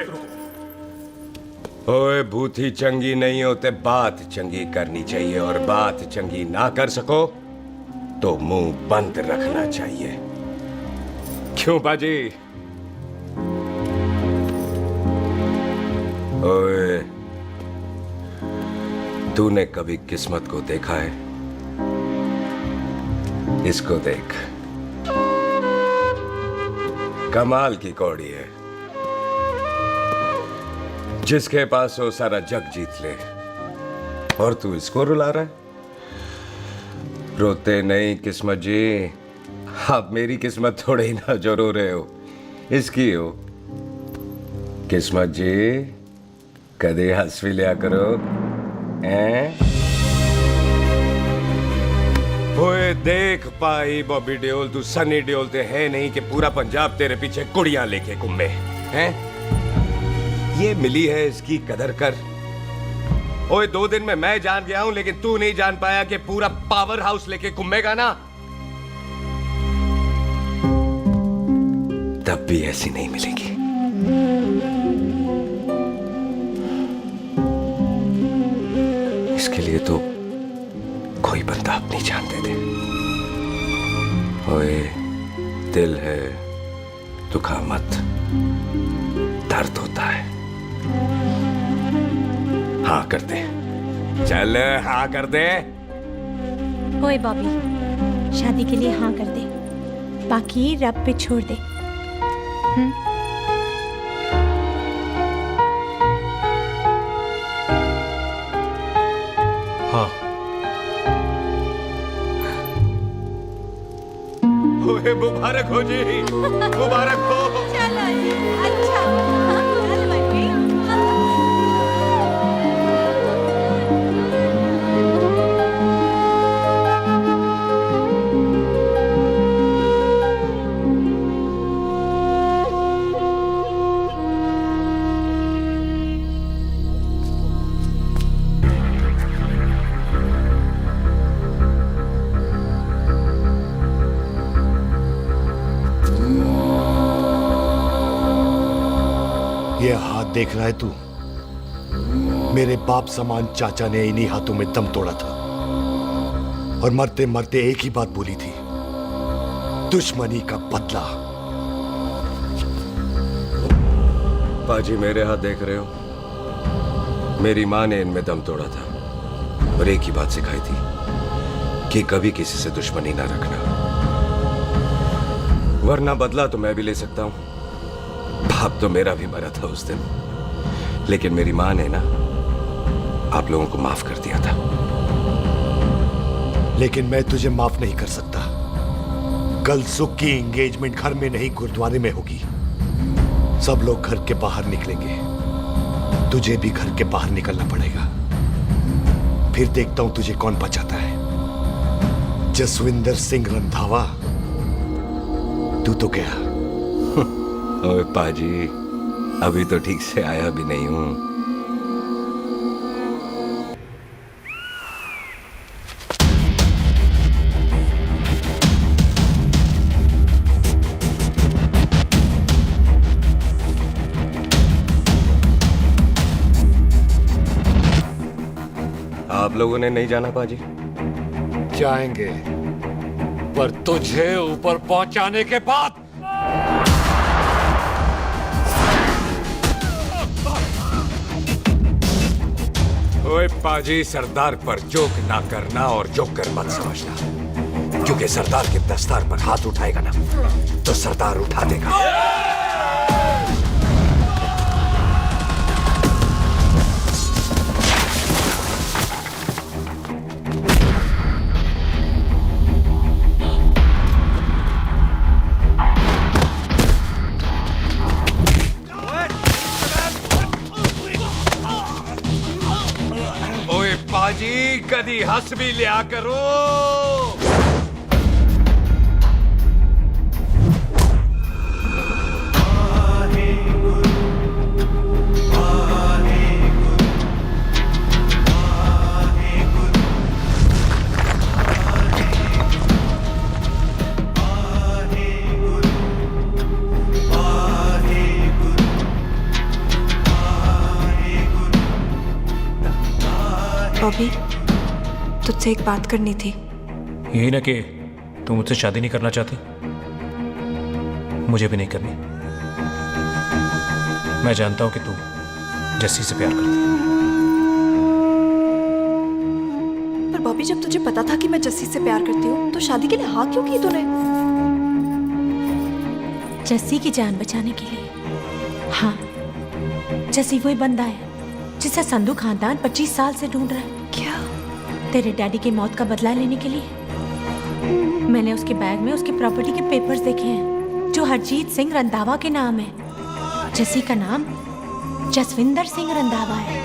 ओए भूथी चंगी नहीं होते, बात चंगी करनी चाहिए, और बात चंगी ना कर सको तो मुंह बंद रखना चाहिए। क्यों बाजी? ओए, तूने कभी किस्मत को देखा है? इसको देख, कमाल की कौड़ी है, जिसके पास हो सारा जग जीत ले, और तू इसको रुला रहा है? रोते नहीं किस्मत जी, आप मेरी किस्मत थोड़े ही ना जो रो रहे हो, इसकी हो। किस्मत जी, कदे हंस भी लिया करो। ओए देख पाई बॉबी देओल, तू सनी देओल ते है नहीं कि पूरा पंजाब तेरे पीछे कुड़ियां लेके घूमे हैं? ये मिली है, इसकी कदर कर। ओए 2 दिन में मैं जान गया हूं, लेकिन तू नहीं जान पाया कि पूरा पावर हाउस लेके घूमेगा ना, तब भी ऐसी नहीं मिलेगी। इसके लिए तो कोई बंदा अपनी जान दे दे। ओए, दिल है, दुखा मत, दर्द होता है। हाँ कर दे, चल हाँ कर दे। ओए बॉबी, शादी के लिए हाँ कर दे, बाकी रब पे छोड़ दे। हाँ। ओए मुबारक हो जी, मुबारक हो। चलो जी, अच्छा। चल बच्ची। ये हाथ देख रहा है तू? मेरे बाप समान चाचा ने इन्हीं हाथों में दम तोड़ा था और मरते मरते एक ही बात बोली थी, दुश्मनी का बदला। पाजी मेरे हाथ देख रहे हो? मेरी माँ ने इनमें दम तोड़ा था और एक ही बात सिखाई थी कि कभी किसी से दुश्मनी ना रखना, वरना बदला तो मैं भी ले सकता हूं। बाप तो मेरा भी मरा था उस दिन, लेकिन मेरी माँ ने ना आप लोगों को माफ कर दिया था। लेकिन मैं तुझे माफ नहीं कर सकता। कल सुख की एंगेजमेंट घर में नहीं गुरुद्वारे में होगी। सब लोग घर के बाहर निकलेंगे, तुझे भी घर के बाहर निकलना पड़ेगा। फिर देखता हूं तुझे कौन बचाता है। जसविंदर सिंह रंधावा, तू तो गया। ओए पाजी, अभी तो ठीक से आया भी नहीं हूं। आप लोगों ने नहीं जाना पाजी? जाएंगे, पर तुझे ऊपर पहुंचाने के बाद। ओए पाजी, सरदार पर जोक ना करना और जोकर मत समझना, क्योंकि सरदार के दस्तार पर हाथ उठाएगा ना तो सरदार उठा देगा। पाजी, कदी हंस भी लिया करो। बॉबी, तुझसे एक बात करनी थी। यही ना कि तू मुझसे शादी नहीं करना चाहती, मुझे भी नहीं करनी। मैं जानता हूं कि तू जस्सी से प्यार करती है। पर बॉबी, जब तुझे पता था कि मैं जस्सी से प्यार करती हूँ तो शादी के लिए हाँ क्यों की तूने? जस्सी की जान बचाने के लिए। हाँ, जस्सी वही बंदा है जिसे संधू खानदान 25 साल से ढूंढ रहा है। क्या? तेरे डैडी की मौत का बदला लेने के लिए। मैंने उसके बैग में उसकी प्रॉपर्टी के पेपर्स देखे हैं जो हरजीत सिंह रंधावा के नाम है। जस्सी का नाम जसविंदर सिंह रंधावा है।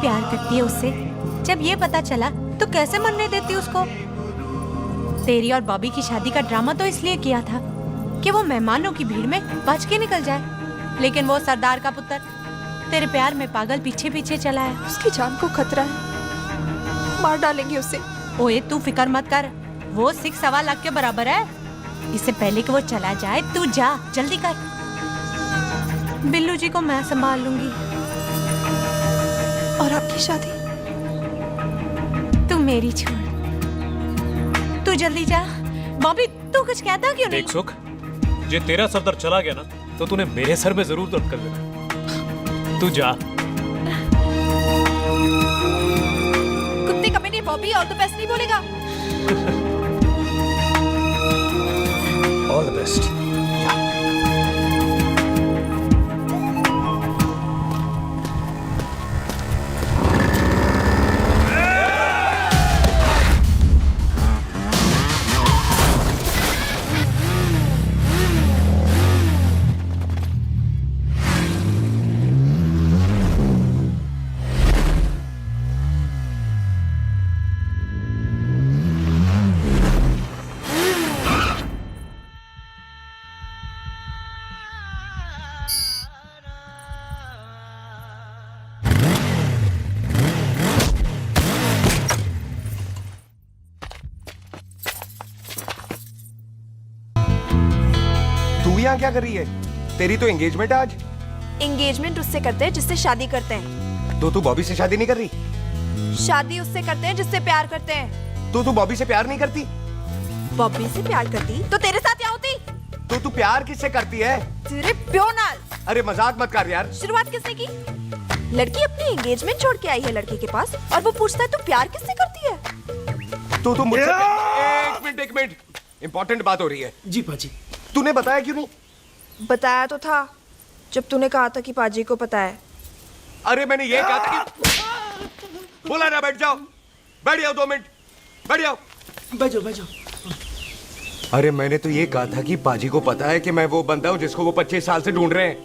प्यार करती है उससे। जब ये पता चला तो कैसे मरने देती उसको? तेरी और बॉबी की शादी का ड्रामा तो इसलिए किया था कि वो मेहमानों की भीड़ में बच के निकल जाए, लेकिन वो सरदार का पुत्र तेरे प्यार में पागल पीछे पीछे चला है। उसकी जान को खतरा है, मार डालेंगे उसे। ओए तू फिक्र मत कर, वो 6.25 लाख के बराबर है। इससे पहले कि वो चला जाए तू जा, जल्दी कर। बिल्लू जी को मैं संभाल लूंगी। और आपकी शादी? तू मेरी छोड़, तू जल्दी जा। बॉबी तू कुछ कहता क्यों नहीं? देख सुख, जे तेरा सरदार चला गया ना तो तूने मेरे सर में जरूर दर्द कर देना। तू जा। कुत्ते कमीने बॉबी, और तो बेस्ट नहीं बोलेगा। All the best. तू यहाँ क्या कर रही है? तेरी तो एंगेजमेंट है आज। एंगेजमेंट उससे करते हैं जिससे शादी करते हैं। तो तू बॉबी से शादी नहीं कर रही? शादी उससे करते हैं जिससे प्यार करते हैं। तो तू बॉबी से प्यार नहीं करती? बॉबी से प्यार करती तो तेरे साथ क्या होती? तो तू प्यार किससे करती है? तेरे प्यो नाल। अरे मजाक मत कर यार। शुरुआत किसने की? लड़की अपनी एंगेजमेंट छोड़ के आई है लड़के के पास और वो पूछता है तू प्यार किससे करती है? तो तू मुझसे एक मिनट इंपॉर्टेंट बात हो रही है। जी पाजी। तूने बताया क्यों नहीं? बताया तो था जब तूने कहा था कि पाजी को पता है। अरे मैंने ये कहा था कि बोला ना बैठ जाओ 2 मिनट बैठ जाओ। बैठ जाओ। अरे मैंने तो ये कहा था कि पाजी को पता है कि मैं वो बंदा हूँ जिसको वो 25 साल से ढूंढ रहे हैं।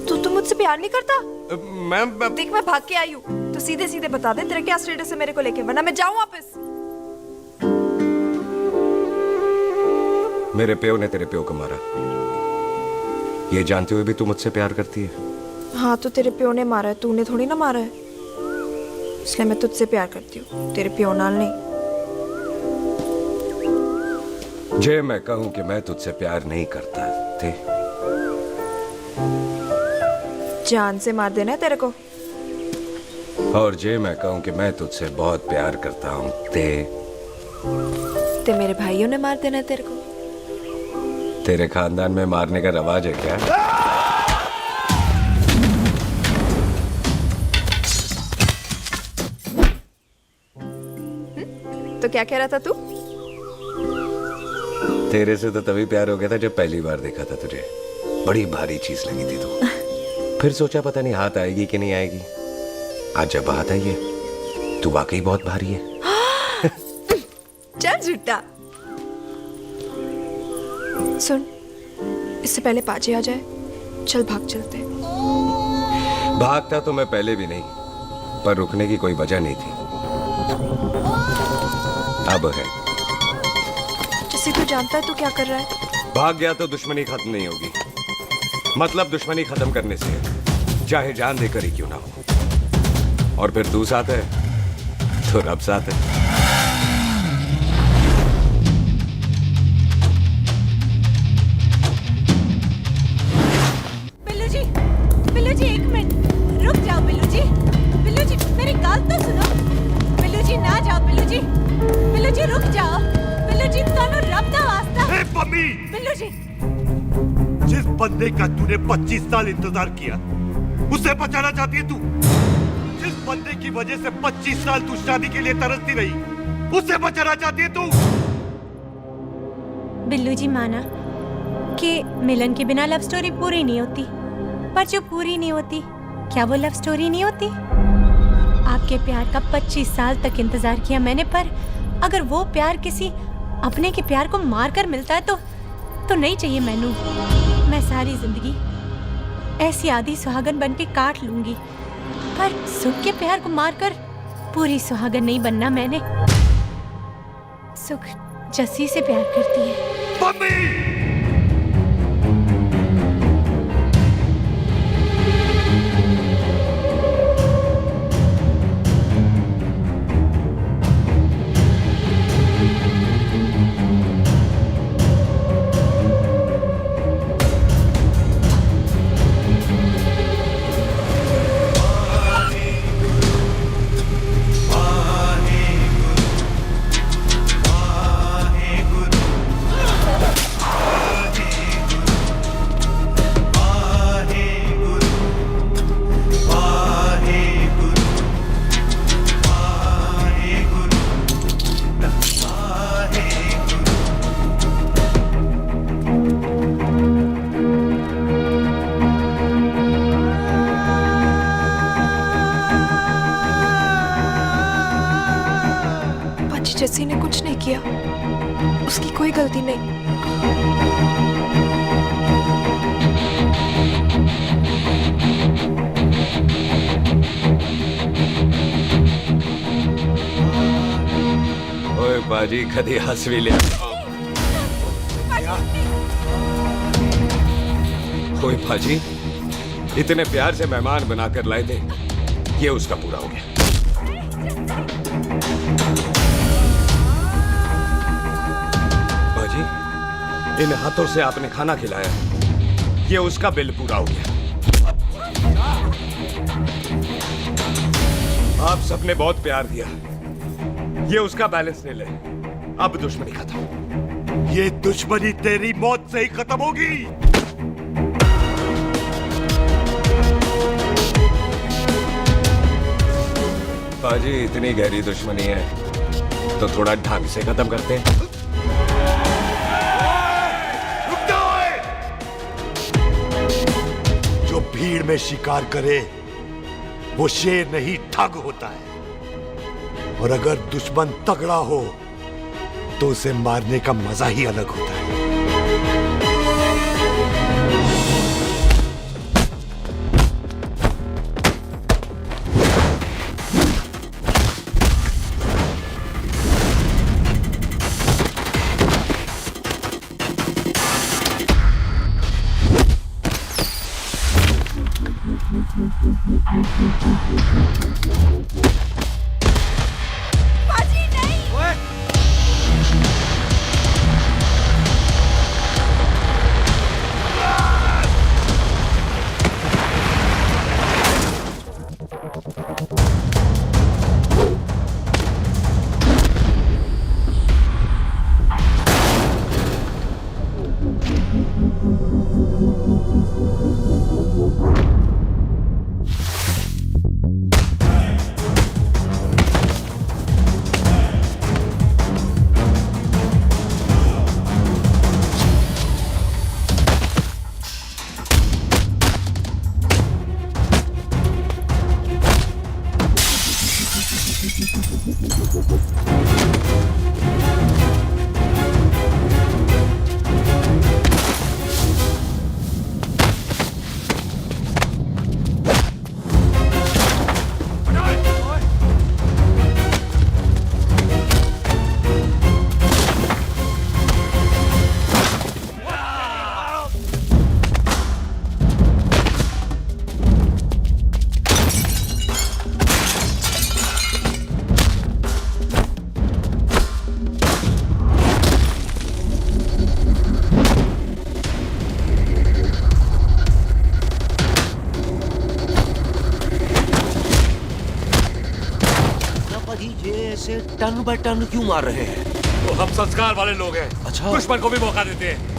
तू मुझसे प्यार नहीं करता? मैम देख मैं भाग के आई हूँ तो सीधे सीधे बता दे तेरा क्या स्टेटस है मेरे को लेके, वरना मैं जाऊँ वापस। मेरे प्यो ने तेरे प्यो को मारा, ये जानते हुए भी तू मुझसे प्यार करती है? हाँ तो तेरे प्यो ने मारा है, तूने थोड़ी ना मारा है, इसलिए मैं तुझसे प्यार करती हूँ, तेरे प्यो नाल नहीं। जे मैं कहूं कि मैं तुझसे प्यार नहीं करता थे, जान से मार देना है तेरे को। और जे मैं कहूं कि मैं तुझसे बहुत प्यार करता हूं ते मेरे भाइयों ने मार देना है तेरे को। तेरे खानदान में मारने का रवाज है क्या? तो क्या कह रहा था तू? तेरे से तो तभी प्यार हो गया था जब पहली बार देखा था तुझे, बड़ी भारी चीज लगी थी तू। फिर सोचा पता नहीं हाथ आएगी कि नहीं आएगी, आज जब हाथ आई है तू वाकई बहुत भारी है। चल झूठा। सुन, इससे पहले पाजी आ जाए, चल भाग चलते। भागता तो मैं पहले भी नहीं, पर रुकने की कोई वजह नहीं थी, अब है। जिसे तू जानता है तू क्या कर रहा है? भाग गया तो दुश्मनी खत्म नहीं होगी, मतलब दुश्मनी खत्म करने से चाहे जान देकर ही क्यों ना हो। और फिर तू साथ है तो रब साथ है। बिल्लू जी 1 मिनट रुक जाओ। बिल्लू जी मेरी बात तो सुनो। बिल्लू जी ना जाओ। बिल्लू जी रुक जाओ। बिल्लू जी तानो रब दा वास्ता। ए पम्मी, बिल्लू जी जिस बंदे का तूने 25 साल इंतजार किया उसे बचाना चाहती है तू? जिस बंदे की वजह से 25 साल तू शादी के लिए तरसती रही उसे बचाना चाहती है तू? बिल्लू जी माना कि मिलन के बिना लव स्टोरी पूरी नहीं होती, पर जो पूरी नहीं होती क्या वो लव स्टोरी नहीं होती? आपके प्यार का 25 साल तक इंतजार किया मैंने, पर अगर वो प्यार किसी अपने के प्यार को मार कर मिलता है तो नहीं चाहिए मैनू। मैं सारी जिंदगी ऐसी आधी सुहागन बन के काट लूंगी, पर सुख के प्यार को मारकर पूरी सुहागन नहीं बनना मैंने। सुख जस्सी से प्यार करती है। जस्सी ने कुछ नहीं किया, उसकी कोई गलती नहीं। ओए बाजी कदी हंस भी लिया। ओए बाजी इतने प्यार से मेहमान बनाकर लाए थे, ये उसका पूरा हो गया। इन हाथों से आपने खाना खिलाया, ये उसका बिल पूरा हो गया। आप सबने बहुत प्यार दिया, ये उसका बैलेंस ले ले। अब दुश्मनी खत्म। ये दुश्मनी तेरी मौत से ही खत्म होगी। पाजी, इतनी गहरी दुश्मनी है तो थोड़ा ढंग से खत्म करते हैं। जो भीड़ में शिकार करे वो शेर नहीं ठग होता है, और अगर दुश्मन तगड़ा हो तो उसे मारने का मजा ही अलग होता है। टन बाय टन क्यों मार रहे हैं? तो हम संस्कार वाले लोग हैं। अच्छा। दुश्मन को भी मौका देते हैं।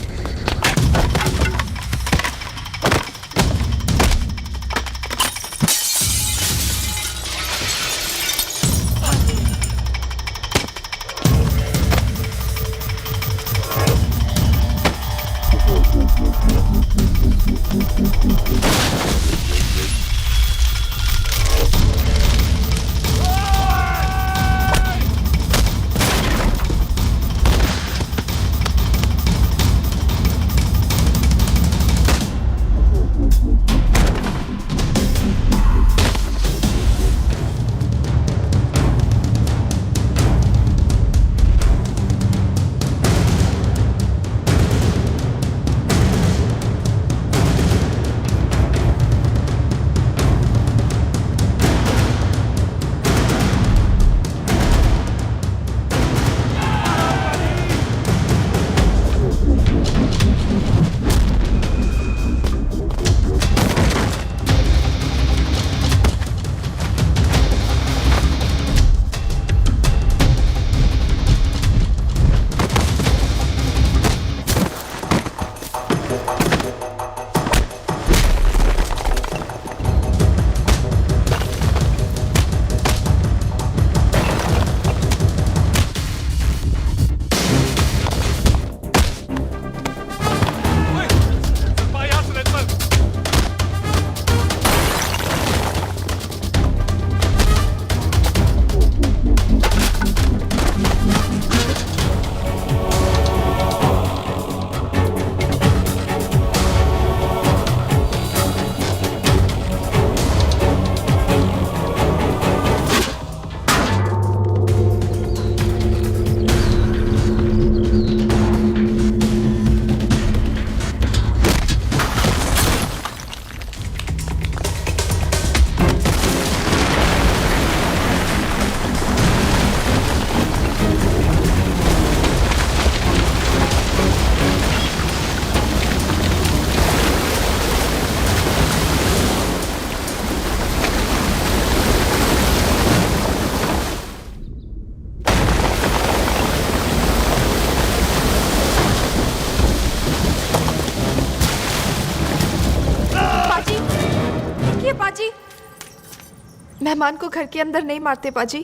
मेहमान को घर के अंदर नहीं मारते पाजी।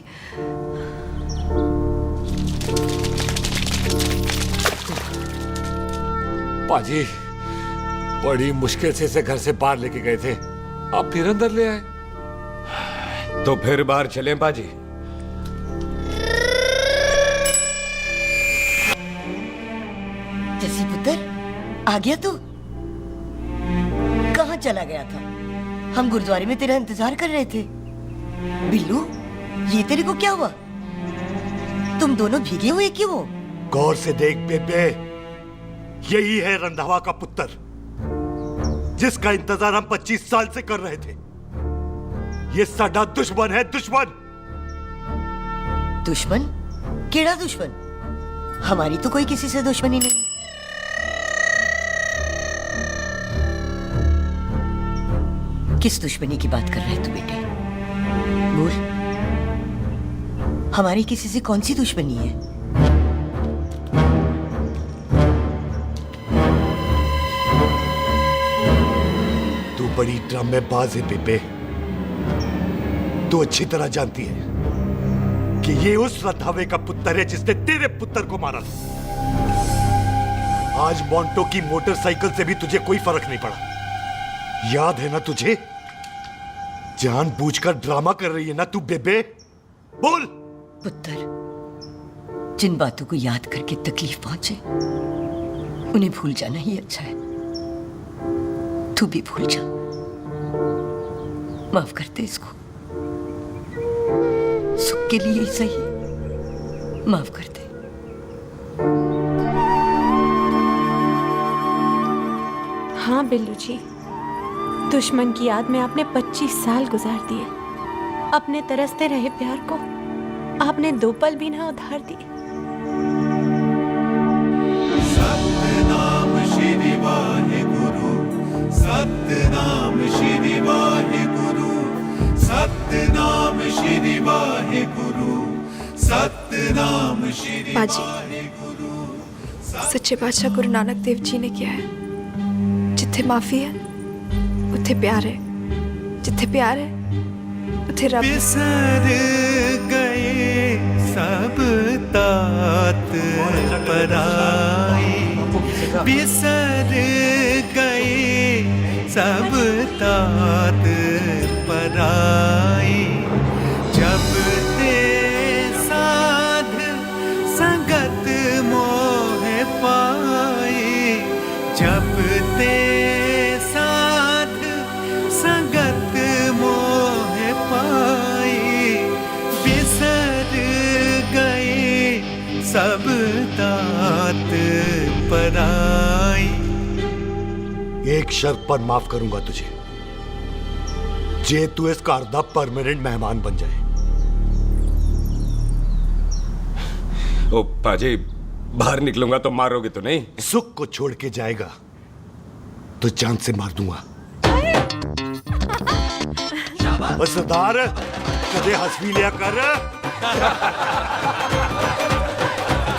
पाजी बड़ी मुश्किल से इसे घर से बाहर लेके गए थे, आप फिर अंदर ले आए। तो फिर बाहर चलें पाजी। जसी पुत्र, आ गया तू? कहाँ चला गया था? हम गुरुद्वारे में तेरा इंतजार कर रहे थे। बिल्लू, ये तेरे को क्या हुआ? तुम दोनों भीगे हुए क्यों हो? गौर से देख बेबे, यही है रंधावा का पुत्र, जिसका इंतजार हम 25 साल से कर रहे थे। ये साडा दुश्मन है, दुश्मन। दुश्मन? केड़ा दुश्मन? हमारी तो कोई किसी से दुश्मनी नहीं। किस दुश्मनी की बात कर रहे तू बेटे? बोल, हमारी किसी से कौन सी दुश्मनी है? तू बड़ी ड्रामेबाज है बेबे। तू अच्छी तरह जानती है कि ये उस रंधावे का पुत्र है जिसने तेरे पुत्र को मारा था। आज मॉन्टो की मोटरसाइकिल से भी तुझे कोई फर्क नहीं पड़ा। याद है ना तुझे? जानबूझकर ड्रामा कर रही है ना तू बेबे? बोल। पुत्र, जिन बातों को याद करके तकलीफ पहुंचे उन्हें भूल जाना ही अच्छा है। तू भी भूल जा, माफ कर दे इसको। सुख के लिए ही सही, माफ कर दे। हाँ बिल्लू जी, दुश्मन की याद में आपने 25 साल गुजार दिए। अपने तरसते रहे प्यार को आपने 2 पल भी ना उधार दिए। सतनाम श्री वाहेगुरु, सतनाम श्री वाहेगुरु, सतनाम श्री वाहेगुरु, सतनाम श्री वाहेगुरु। सच्चे बादशाह गुरु नानक देव जी ने किया है, जिथे माफी है उथे प्यार है, जिथे प्यार है उथे रब। बिसर गए सब तात पराए, बिसर गए सब तात पराए। जब ते साध संगत मोह पाए, जब ते साध संगत मोह पाए, बिसर गए सब तात पराई। एक शर्त पर माफ करूंगा तुझे, जे तू इस घर दा परमानेंट मेहमान बन जाए। ओ पाजी, बाहर निकलूंगा तो मारोगे तो नहीं? सुख को छोड़ के जाएगा तो जान से मार दूंगा। सरदार, कदे हंस भी लिया कर।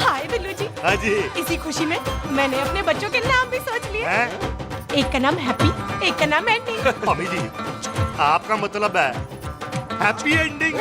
हाय बिल्लू जी। हाँ जी। इसी खुशी में मैंने अपने बच्चों के नाम भी सोच लिए। एक का नाम हैप्पी, एक का नाम एंडी। मम्मी जी, आपका मतलब है हैप्पी एंडिंग।